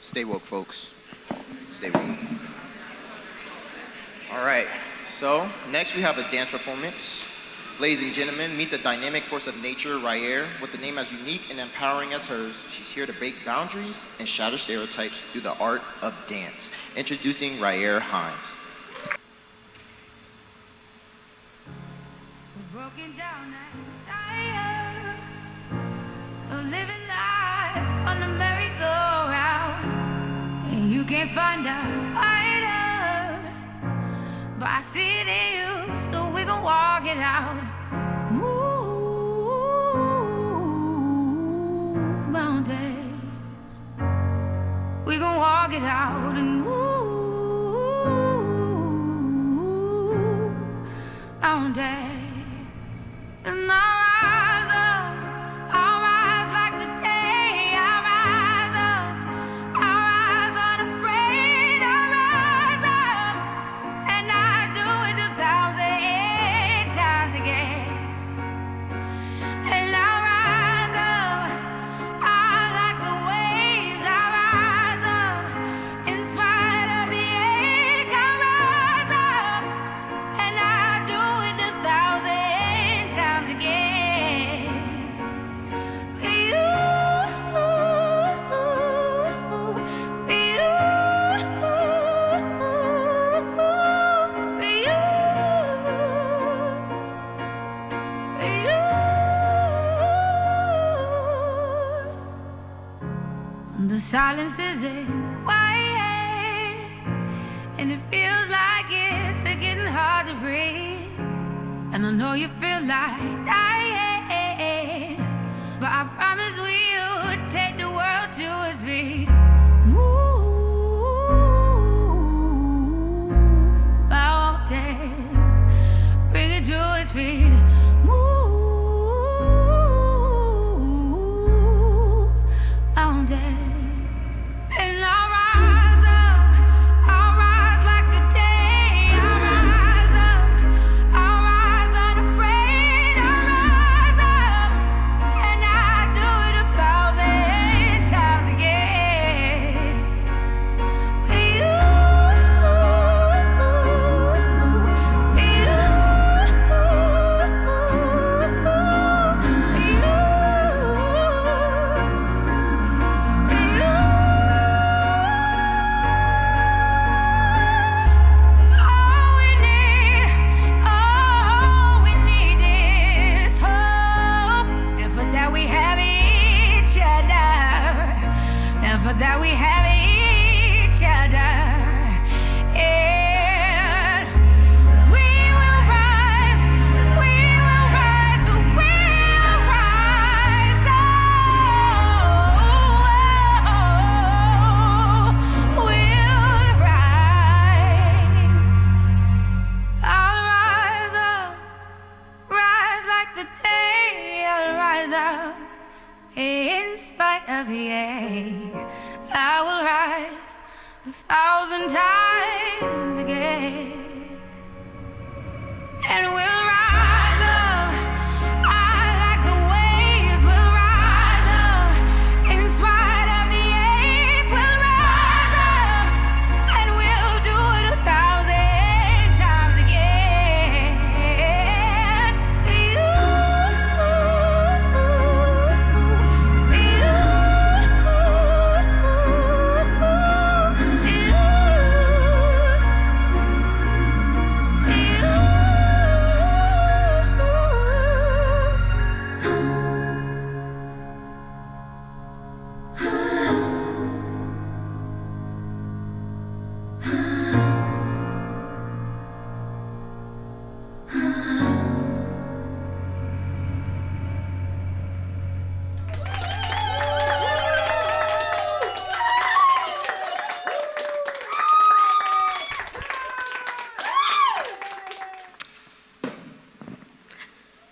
Stay woke, folks. Stay woke. All right, so next we have a dance performance. Ladies and gentlemen, meet the dynamic force of nature, Ryer, with a name as unique and empowering as hers. She's here to break boundaries and shatter stereotypes through the art of dance. Introducing Ryer Hines. Broken down and tired of living life on the merry-go-round, and you can't find a fighter, but I see it in you, so we gon' walk it out. Move mountains, we gon' walk it out and move mountains. And I'll rise like the day. I'll rise up, I'll rise unafraid. I'll rise up, and I do it 1,000 times again. And I'll rise up, I like the waves. I'll rise up, in spite of the ache. I'll rise up, and I do it 1,000 times again. The silence isn't quiet, and it feels like it's getting hard to breathe. And I know you feel like dying, but I promise we'll take the world to its feet. Move mountains, bring it to its feet. Move mountains. And I'll rise up, I'll rise like the day. I'll rise up, I'll rise unafraid. I'll rise up, and I do it that we have each other. And we will rise, we will rise, we will rise. Oh, we'll rise. I'll rise up, rise like the day. I'll rise up in spite of the ache. I will rise 1,000 times again, and we'll rise up. I like the waves. We'll rise up in spite of the ache. We'll rise up, and we'll do it 1,000 times again.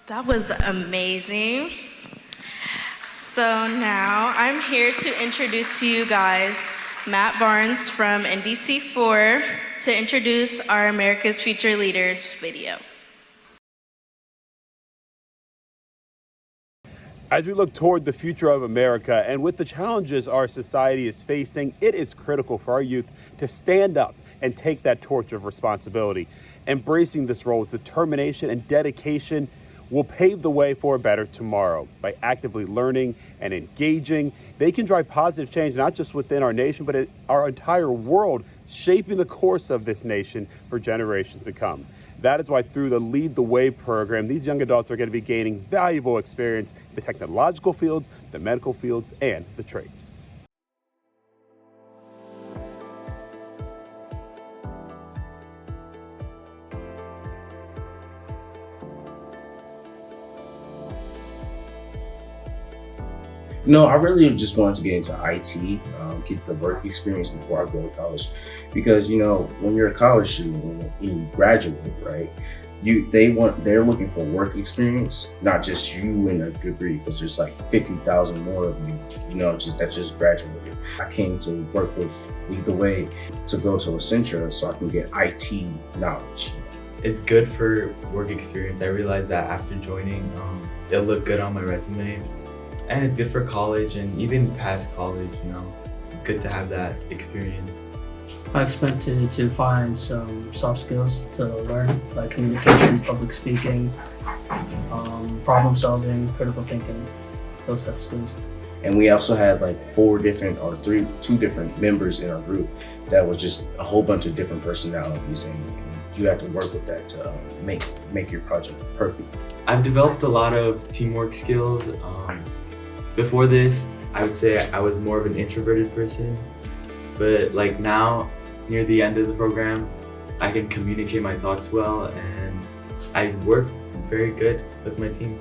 That was amazing. So now I'm here to introduce to you guys Matt Barnes from NBC4 to introduce our America's Future Leaders video. As we look toward the future of America and with the challenges our society is facing, it is critical for our youth to stand up and take that torch of responsibility. Embracing this role with determination and dedication will pave the way for a better tomorrow. By actively learning and engaging, they can drive positive change not just within our nation, but in our entire world, shaping the course of this nation for generations to come. That is why through the Lead the Way program, these young adults are going to be gaining valuable experience in the technological fields, the medical fields, and the trades. No, I really just wanted to get into IT, get the work experience before I go to college. Because, you know, when you're a college student, when you graduate, right, they're looking for work experience, not just you and a degree, because there's like 50,000 more of you, you know, that just graduated. I came to work with Lead the Way to go to Accenture so I can get IT knowledge. It's good for work experience. I realized that after joining, it'll look good on my resume. And it's good for college and even past college, you know, it's good to have that experience. I expected to find some soft skills to learn, like communication, public speaking, problem solving, critical thinking, those type of skills. And we also had like two different members in our group that was just a whole bunch of different personalities, and you had to work with that to make your project perfect. I've developed a lot of teamwork skills. Before this, I would say I was more of an introverted person, but like now, near the end of the program, I can communicate my thoughts well, and I work very good with my team.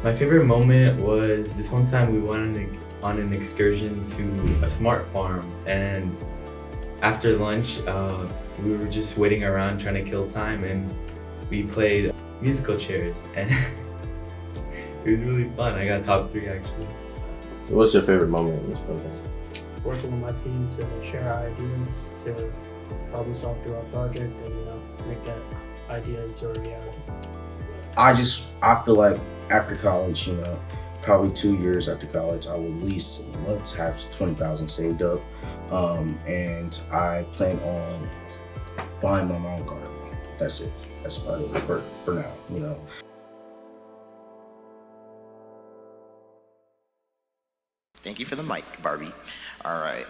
My favorite moment was this one time we went on an excursion to a smart farm, and after lunch, we were just waiting around trying to kill time, and we played musical chairs, and it was really fun. I got top 3 actually. What's your favorite moment in this program? Working with my team to share our ideas, to problem solve through our project, and make that idea into a reality. I feel like after college, probably 2 years after college, I would at least love to have 20,000 saved up, and I plan on buying my mom car. That's it. That's about it for now. Thank you for the mic, Barbie. All right.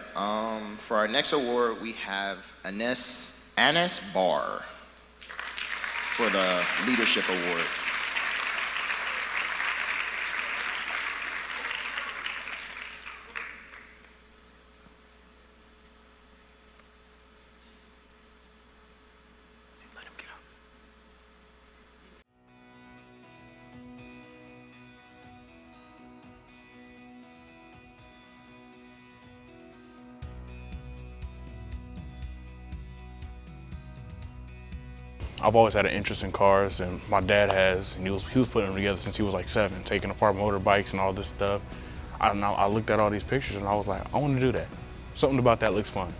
For our next award, we have Anes Barr for the Leadership Award. I've always had an interest in cars, and my dad has, and he was putting them together since he was like 7, taking apart motorbikes and all this stuff. I looked at all these pictures and I was like, I want to do that. Something about that looks fun.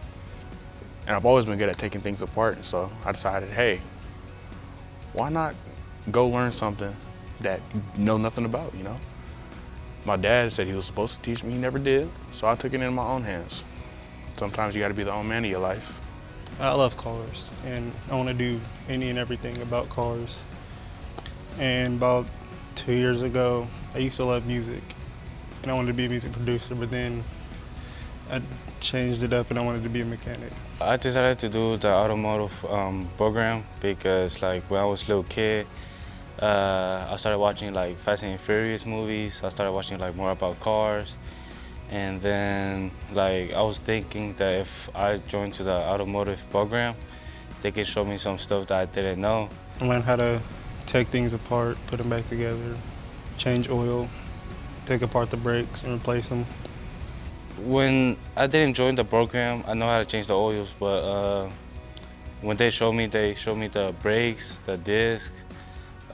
And I've always been good at taking things apart, and so I decided, hey, why not go learn something that you know nothing about, you know? My dad said he was supposed to teach me, he never did, so I took it in my own hands. Sometimes you gotta be the own man of your life. I love cars, and I want to do any and everything about cars. And about 2 years ago, I used to love music, and I wanted to be a music producer, but then I changed it up and I wanted to be a mechanic. I decided to do the automotive program because like when I was a little kid, I started watching like Fast and Furious movies. I started watching like more about cars. And then like I was thinking that if I joined to the automotive program, they could show me some stuff that I didn't know. I learned how to take things apart, put them back together, change oil, take apart the brakes and replace them. When I didn't join the program, I know how to change the oils, but when they showed me the brakes, the disc,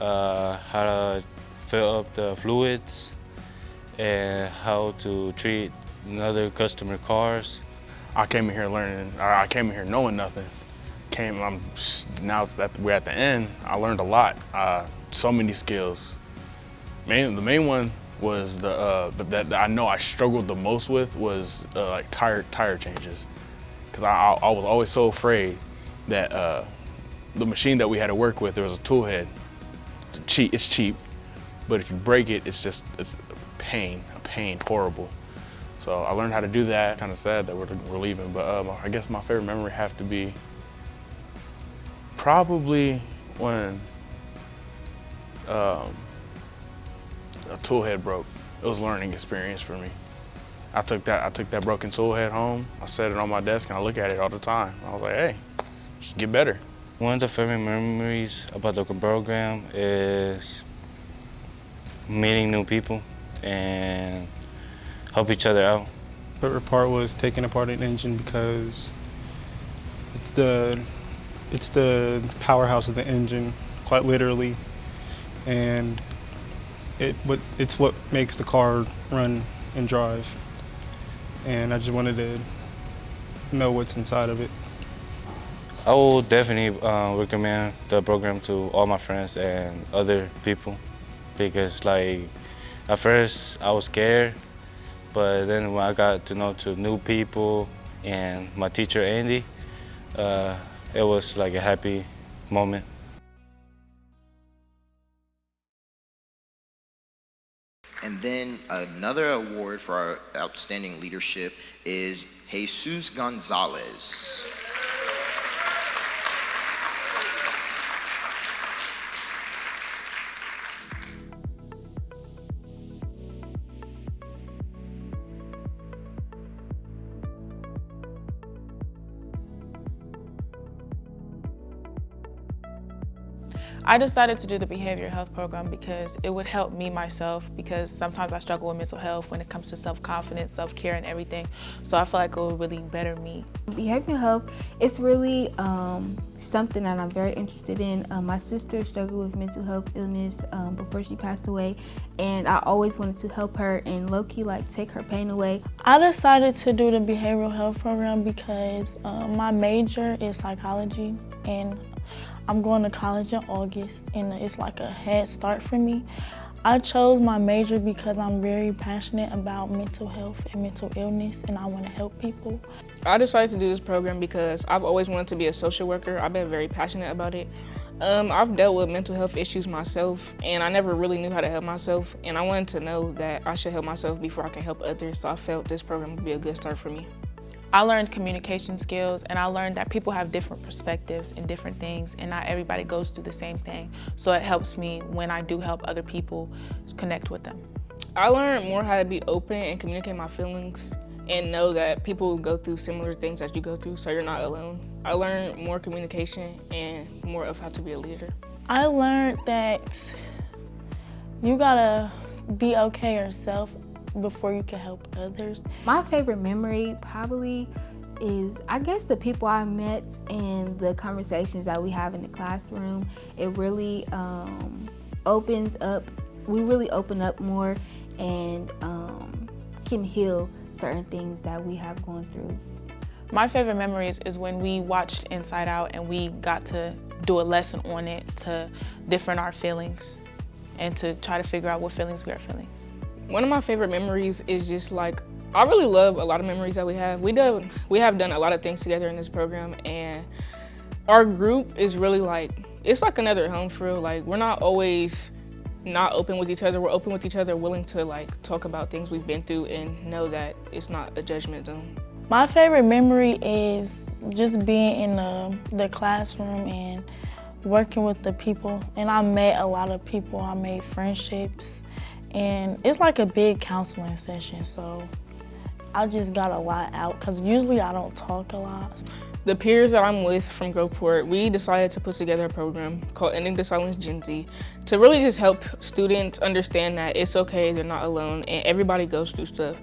how to fill up the fluids, and how to treat another customer cars. I came in here learning, I came in here knowing nothing. Now that we're at the end, I learned a lot, so many skills. The main one was that I know I struggled the most with was like tire changes. Because I was always so afraid that the machine that we had to work with, there was a tool head. It's cheap, but if you break it, it's a pain, horrible. So I learned how to do that. Kind of sad that we're leaving, but I guess my favorite memory have to be probably when a tool head broke. It was a learning experience for me. I took that broken tool head home. I set it on my desk and I look at it all the time. I was like, hey, just get better. One of the favorite memories about the program is meeting new people and help each other out. Favorite part was taking apart an engine because it's the powerhouse of the engine, quite literally, and it's what makes the car run and drive. And I just wanted to know what's inside of it. I will definitely recommend the program to all my friends and other people because like at first I was scared, but then when I got to know new people and my teacher Andy, it was like a happy moment. And then another award for our outstanding leadership is Jesus Gonzalez. I decided to do the behavioral health program because it would help me myself, because sometimes I struggle with mental health when it comes to self-confidence, self-care and everything. So I feel like it would really better me. Behavioral health is really something that I'm very interested in. My sister struggled with mental health illness before she passed away, and I always wanted to help her and low-key like take her pain away. I decided to do the behavioral health program because my major is psychology, and I'm going to college in August, and it's like a head start for me. I chose my major because I'm very passionate about mental health and mental illness, and I want to help people. I decided to do this program because I've always wanted to be a social worker. I've been very passionate about it. I've dealt with mental health issues myself, and I never really knew how to help myself, and I wanted to know that I should help myself before I can help others, so I felt this program would be a good start for me. I learned communication skills, and I learned that people have different perspectives and different things, and not everybody goes through the same thing. So it helps me when I do help other people connect with them. I learned more how to be open and communicate my feelings and know that people go through similar things that you go through, so you're not alone. I learned more communication and more of how to be a leader. I learned that you gotta be okay yourself before you can help others. My favorite memory probably is, I guess, the people I met and the conversations that we have in the classroom. It really opens up, we really open up more and can heal certain things that we have gone through. My favorite memories is when we watched Inside Out and we got to do a lesson on it to different our feelings and to try to figure out what feelings we are feeling. One of my favorite memories is just like, I really love a lot of memories that we have. We have done a lot of things together in this program, and our group is really like, it's like another home for real. Like, we're not always not open with each other. We're open with each other, willing to like talk about things we've been through and know that it's not a judgment zone. My favorite memory is just being in the classroom and working with the people. And I met a lot of people, I made friendships, and it's like a big counseling session, so I just got a lot out because usually I don't talk a lot. The peers that I'm with from Groveport, we decided to put together a program called Ending the Silence Gen Z to really just help students understand that it's okay, they're not alone, and everybody goes through stuff.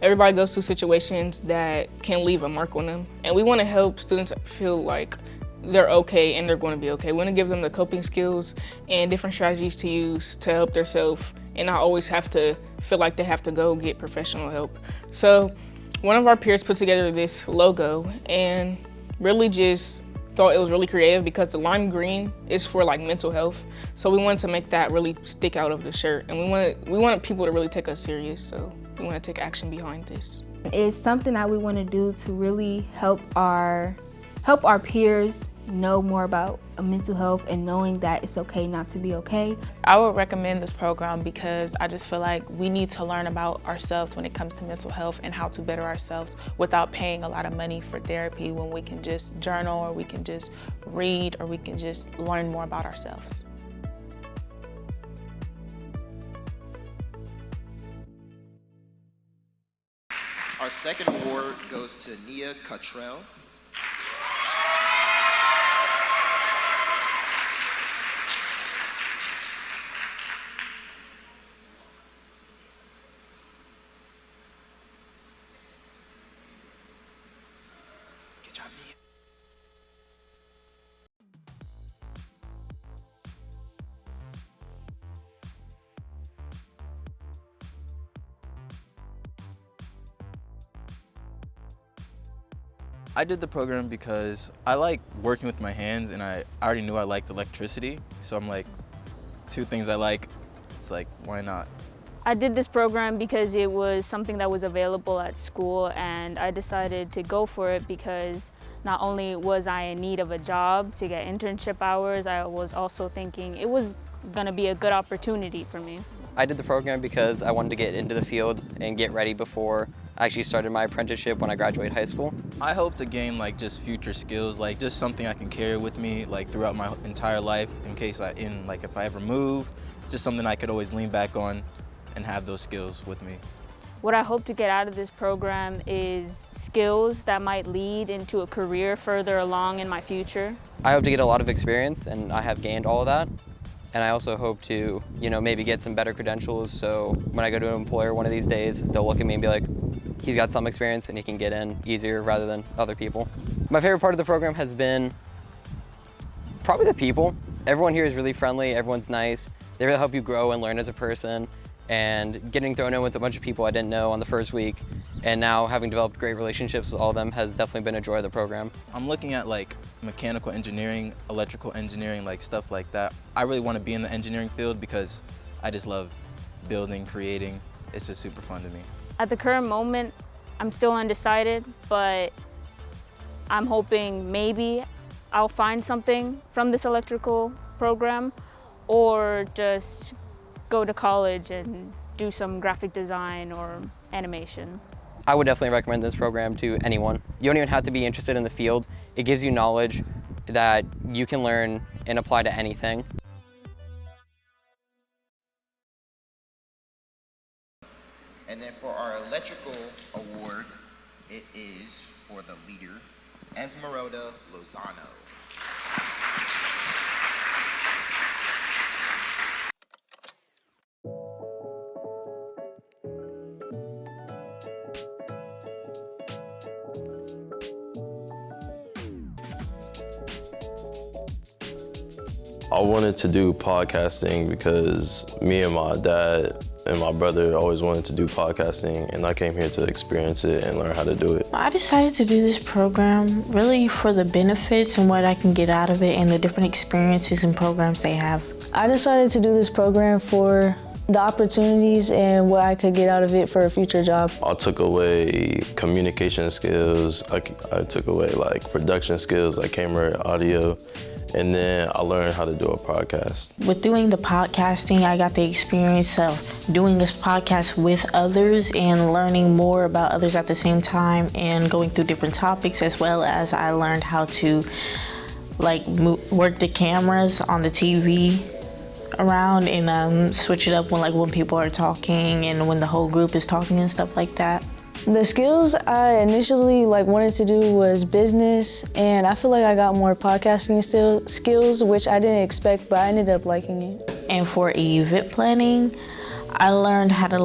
Everybody goes through situations that can leave a mark on them. And we want to help students feel like they're okay and they're going to be okay. We want to give them the coping skills and different strategies to use to help themselves and not always have to feel like they have to go get professional help. So one of our peers put together this logo and really just thought it was really creative because the lime green is for like mental health. So we wanted to make that really stick out of the shirt, and we wanted people to really take us serious. So we want to take action behind this. It's something that we want to do to really help our peers know more about mental health and knowing that it's okay not to be okay. I would recommend this program because I just feel like we need to learn about ourselves when it comes to mental health and how to better ourselves without paying a lot of money for therapy, when we can just journal or we can just read or we can just learn more about ourselves. Our second award goes to Nia Cottrell. I did the program because I like working with my hands, and I already knew I liked electricity. So I'm like, two things I like, it's like, why not? I did this program because it was something that was available at school, and I decided to go for it because not only was I in need of a job to get internship hours, I was also thinking it was going to be a good opportunity for me. I did the program because I wanted to get into the field and get ready before I actually started my apprenticeship when I graduated high school. I hope to gain like just future skills, like just something I can carry with me like throughout my entire life in case if I ever move, it's just something I could always lean back on and have those skills with me. What I hope to get out of this program is skills that might lead into a career further along in my future. I hope to get a lot of experience, and I have gained all of that. And I also hope to, maybe get some better credentials, so when I go to an employer one of these days, they'll look at me and be like, he's got some experience and he can get in easier rather than other people. My favorite part of the program has been probably the people. Everyone here is really friendly, everyone's nice. They really help you grow and learn as a person. And getting thrown in with a bunch of people I didn't know on the first week, and now having developed great relationships with all of them has definitely been a joy of the program. I'm looking at like mechanical engineering, electrical engineering, like stuff like that. I really want to be in the engineering field because I just love building, creating. It's just super fun to me. At the current moment, I'm still undecided, but I'm hoping maybe I'll find something from this electrical program or just go to college and do some graphic design or animation. I would definitely recommend this program to anyone. You don't even have to be interested in the field. It gives you knowledge that you can learn and apply to anything. And then for our electrical award, it is for the leader, Esmeralda Lozano. I wanted to do podcasting because me and my dad and my brother always wanted to do podcasting, and I came here to experience it and learn how to do it. I decided to do this program really for the benefits and what I can get out of it and the different experiences and programs they have. I decided to do this program for the opportunities and what I could get out of it for a future job. I took away communication skills. I took away like production skills, like camera, audio, and then I learned how to do a podcast. With doing the podcasting, I got the experience of doing this podcast with others and learning more about others at the same time and going through different topics, as well as I learned how to like work the cameras on the TV around and switch it up when people are talking and when the whole group is talking and stuff like that. The skills I initially wanted to do was business, and I feel like I got more podcasting skills, which I didn't expect, but I ended up liking it. And for event planning, I learned how to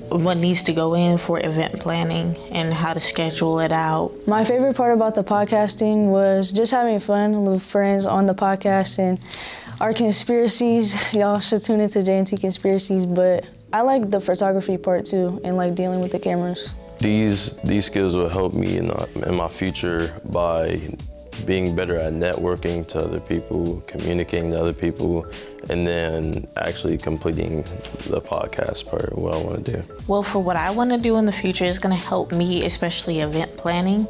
what needs to go in for event planning and how to schedule it out. My favorite part about the podcasting was just having fun with friends on the podcast and our conspiracies. Y'all should tune into J&T Conspiracies, but I like the photography part too and dealing with the cameras. These skills will help me in my future by being better at networking to other people, communicating to other people, and then actually completing the podcast part of what I want to do. Well, for what I want to do in the future is going to help me, especially event planning,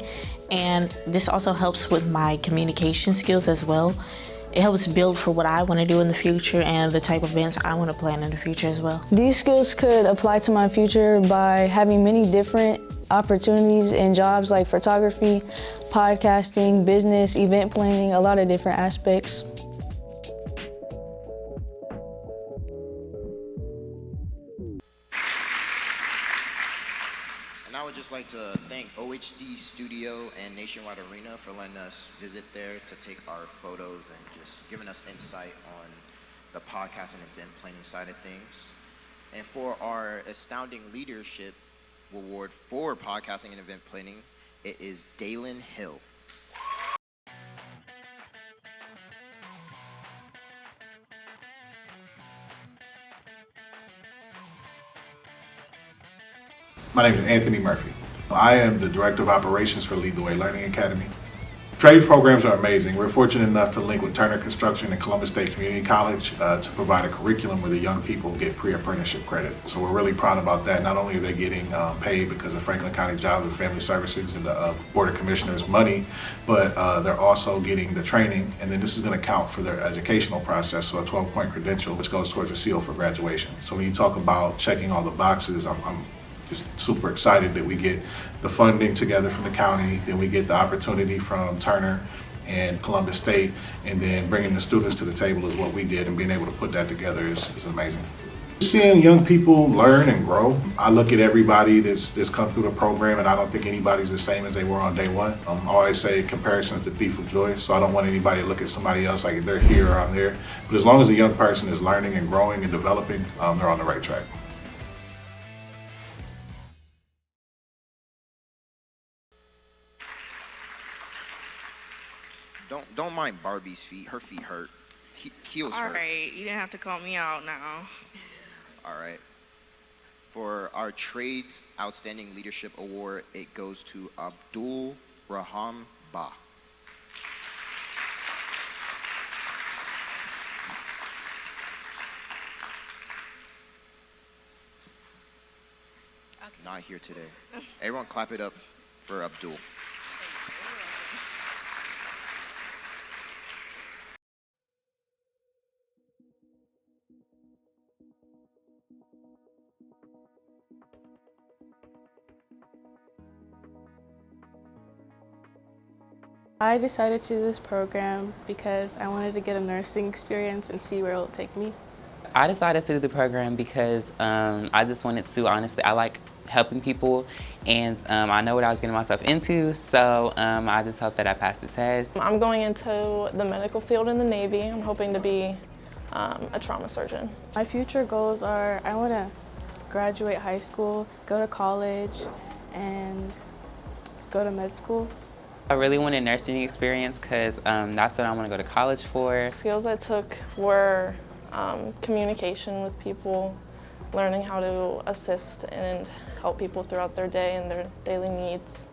and this also helps with my communication skills as well. It helps build for what I want to do in the future and the type of events I want to plan in the future as well. These skills could apply to my future by having many different opportunities and jobs like photography, podcasting, business, event planning, a lot of different aspects. And I would just like to thank OHD Studio and Nationwide Arena for letting us visit there to take our photos and just giving us insight on the podcast and event planning side of things. And for our Astounding Leadership Award for podcasting and event planning, it is Dalen Hill. My name is Anthony Murphy. I am the Director of Operations for Lead the Way Learning Academy. Trade programs are amazing. We're fortunate enough to link with Turner Construction and Columbus State Community College to provide a curriculum where the young people get pre-apprenticeship credit. So we're really proud about that. Not only are they getting paid because of Franklin County Jobs and Family Services and the Board of Commissioners money, but they're also getting the training, and then this is going to count for their educational process, so a 12-point credential, which goes towards a seal for graduation. So when you talk about checking all the boxes, I'm just super excited that we get the funding together from the county, then we get the opportunity from Turner and Columbus State, and then bringing the students to the table is what we did, and being able to put that together is amazing. Seeing young people learn and grow, I look at everybody that's come through the program, and I don't think anybody's the same as they were on day one. I always say comparison is the thief of joy, so I don't want anybody to look at somebody else like they're here or I'm there. But as long as a young person is learning and growing and developing, they're on the right track. Don't mind Barbie's feet. Her feet hurt. Heels hurt. All right, you didn't have to call me out now. All right. For our Trades Outstanding Leadership Award, it goes to Abdul Raham Ba. Not here today. Everyone clap it up for Abdul. I decided to do this program because I wanted to get a nursing experience and see where it will take me. I decided to do the program because I just wanted to, honestly, I like helping people, and I know what I was getting myself into, so I just hope that I passed the test. I'm going into the medical field in the Navy. I'm hoping to be a trauma surgeon. My future goals are I want to graduate high school, go to college, and go to med school. I really wanted nursing experience because that's what I want to go to college for. Skills I took were communication with people, learning how to assist and help people throughout their day and their daily needs.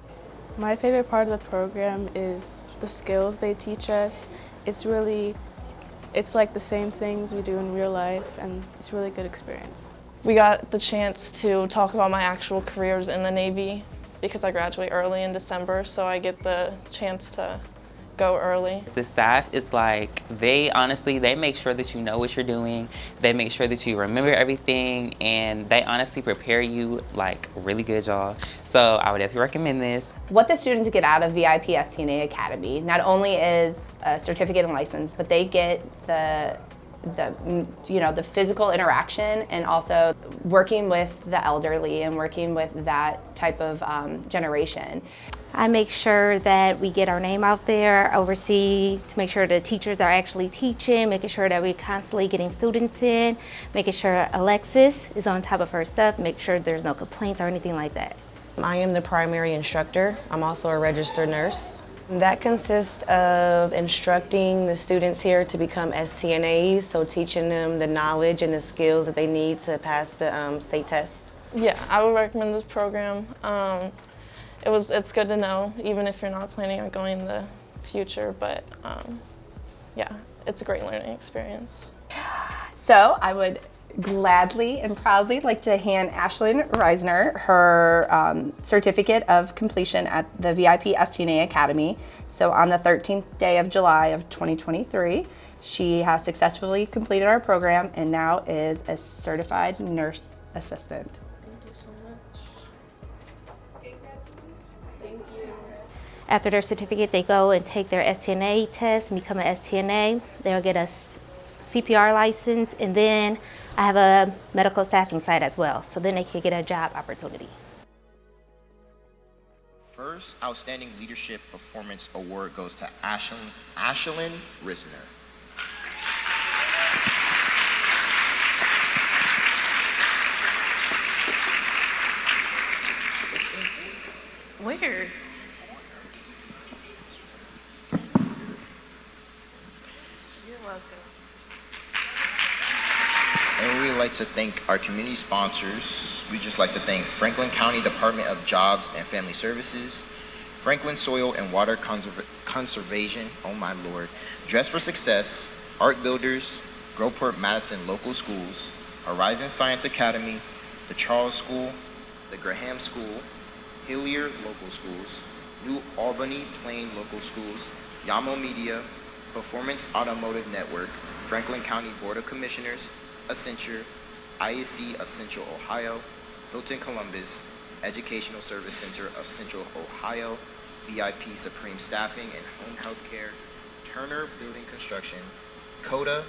My favorite part of the program is the skills they teach us. It's like the same things we do in real life, and it's a really good experience. We got the chance to talk about my actual careers in the Navy because I graduate early in December, so I get the chance to go early. The staff is like, they make sure that you know what you're doing. They make sure that you remember everything, and they honestly prepare you like really good, y'all. So I would definitely recommend this. What the students get out of VIP STNA Academy not only is a certificate and license, but they get the physical interaction and also working with the elderly and working with that type of generation. I make sure that we get our name out there, oversee to make sure the teachers are actually teaching, making sure that we're constantly getting students in, making sure Alexis is on top of her stuff, make sure there's no complaints or anything like that. I am the primary instructor. I'm also a registered nurse. That consists of instructing the students here to become STNAs, so teaching them the knowledge and the skills that they need to pass the state test. Yeah, I would recommend this program. It's good to know, even if you're not planning on going in the future, but yeah, it's a great learning experience. So I would gladly and proudly like to hand Ashlyn Reisner her certificate of completion at the VIP STNA Academy. So on the 13th day of July of 2023, she has successfully completed our program and now is a certified nurse assistant. After their certificate, they go and take their STNA test and become an STNA. They'll get a CPR license, and then I have a medical staffing site as well, so then they can get a job opportunity. First Outstanding Leadership Performance Award goes to Ashlyn Risner. Where? You're welcome. And we would like to thank our community sponsors. We'd just like to thank Franklin County Department of Jobs and Family Services, Franklin Soil and Water Conservation, oh my lord, Dress for Success, Art Builders, Groveport Madison Local Schools, Horizon Science Academy, the Charles School, the Graham School, Hillier Local Schools, New Albany Plain Local Schools, Yamo Media, Performance Automotive Network, Franklin County Board of Commissioners, Accenture, ISC of Central Ohio, Hilton Columbus, Educational Service Center of Central Ohio, VIP Supreme Staffing and Home Health Care, Turner Building Construction, CODA,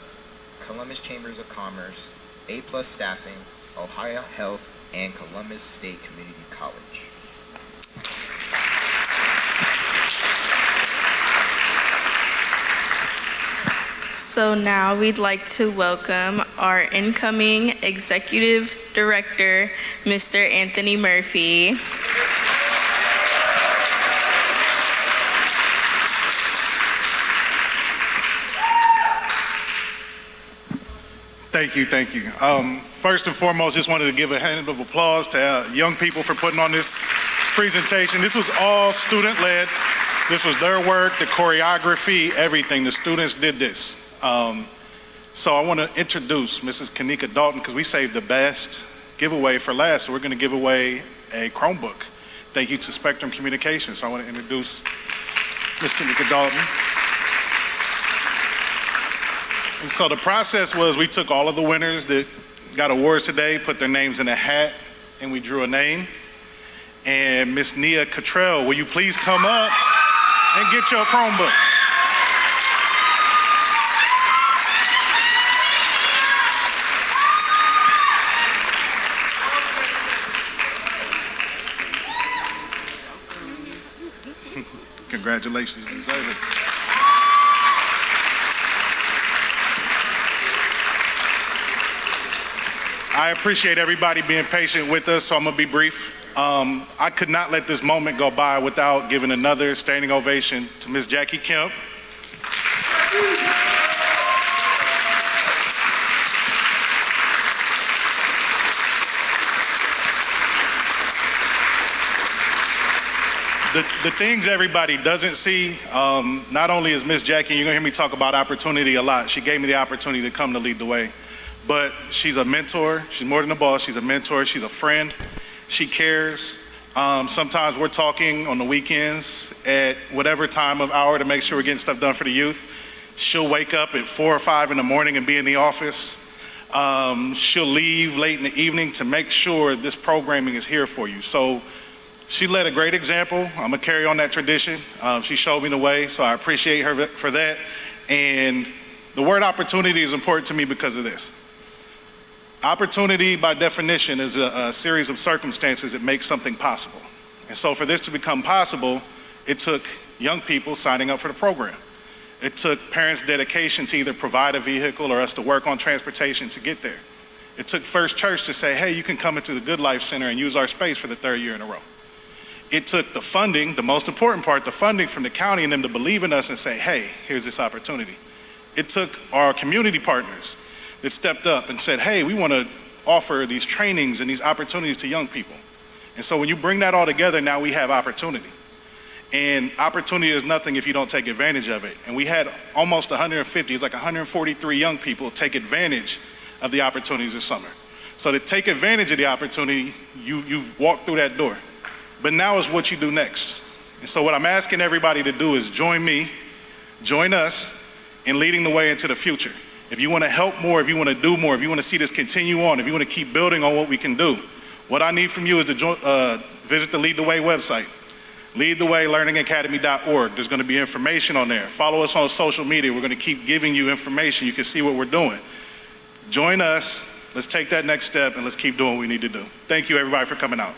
Columbus Chambers of Commerce, A+ Staffing, Ohio Health, and Columbus State Community College. So now we'd like to welcome our incoming Executive Director, Mr. Anthony Murphy. Thank you. First and foremost, just wanted to give a hand of applause to young people for putting on this presentation. This was all student-led. This was their work, the choreography, everything. The students did this. So I want to introduce Mrs. Kanika Dalton because we saved the best giveaway for last. So we're going to give away a Chromebook. Thank you to Spectrum Communications. So I want to introduce Ms. Kanika Dalton. And so the process was we took all of the winners that got awards today, put their names in a hat, and we drew a name. And Miss Nia Cottrell, will you please come up and get your Chromebook? Congratulations, you deserve it. I appreciate everybody being patient with us, so I'm gonna be brief. I could not let this moment go by without giving another standing ovation to Ms. Jackie Kemp. The things everybody doesn't see, not only is Miss Jackie, you're gonna hear me talk about opportunity a lot. She gave me the opportunity to come to Lead the Way, but she's a mentor. She's more than a boss, she's a mentor, she's a friend. She cares. Sometimes we're talking on the weekends at whatever time of hour to make sure we're getting stuff done for the youth. She'll wake up at 4 or 5 in the morning and be in the office. She'll leave late in the evening to make sure this programming is here for you. So she led a great example. I'm gonna carry on that tradition. She showed me the way, so I appreciate her for that. And the word opportunity is important to me because of this. Opportunity, by definition, is a series of circumstances that make something possible. And so for this to become possible, it took young people signing up for the program. It took parents' dedication to either provide a vehicle or us to work on transportation to get there. It took First Church to say, hey, you can come into the Good Life Center and use our space for the 3rd year in a row. It took the funding, the most important part, the funding from the county and them to believe in us and say, hey, here's this opportunity. It took our community partners that stepped up and said, hey, we want to offer these trainings and these opportunities to young people. And so when you bring that all together, now we have opportunity. And opportunity is nothing if you don't take advantage of it. And we had almost 150, it's like 143 young people take advantage of the opportunities this summer. So to take advantage of the opportunity, you've walked through that door. But now is what you do next. And so what I'm asking everybody to do is join me, join us in leading the way into the future. If you want to help more, if you want to do more, if you want to see this continue on, if you want to keep building on what we can do, what I need from you is to visit the Lead the Way website, leadthewaylearningacademy.org. There's going to be information on there. Follow us on social media. We're going to keep giving you information. You can see what we're doing. Join us. Let's take that next step and let's keep doing what we need to do. Thank you, everybody, for coming out.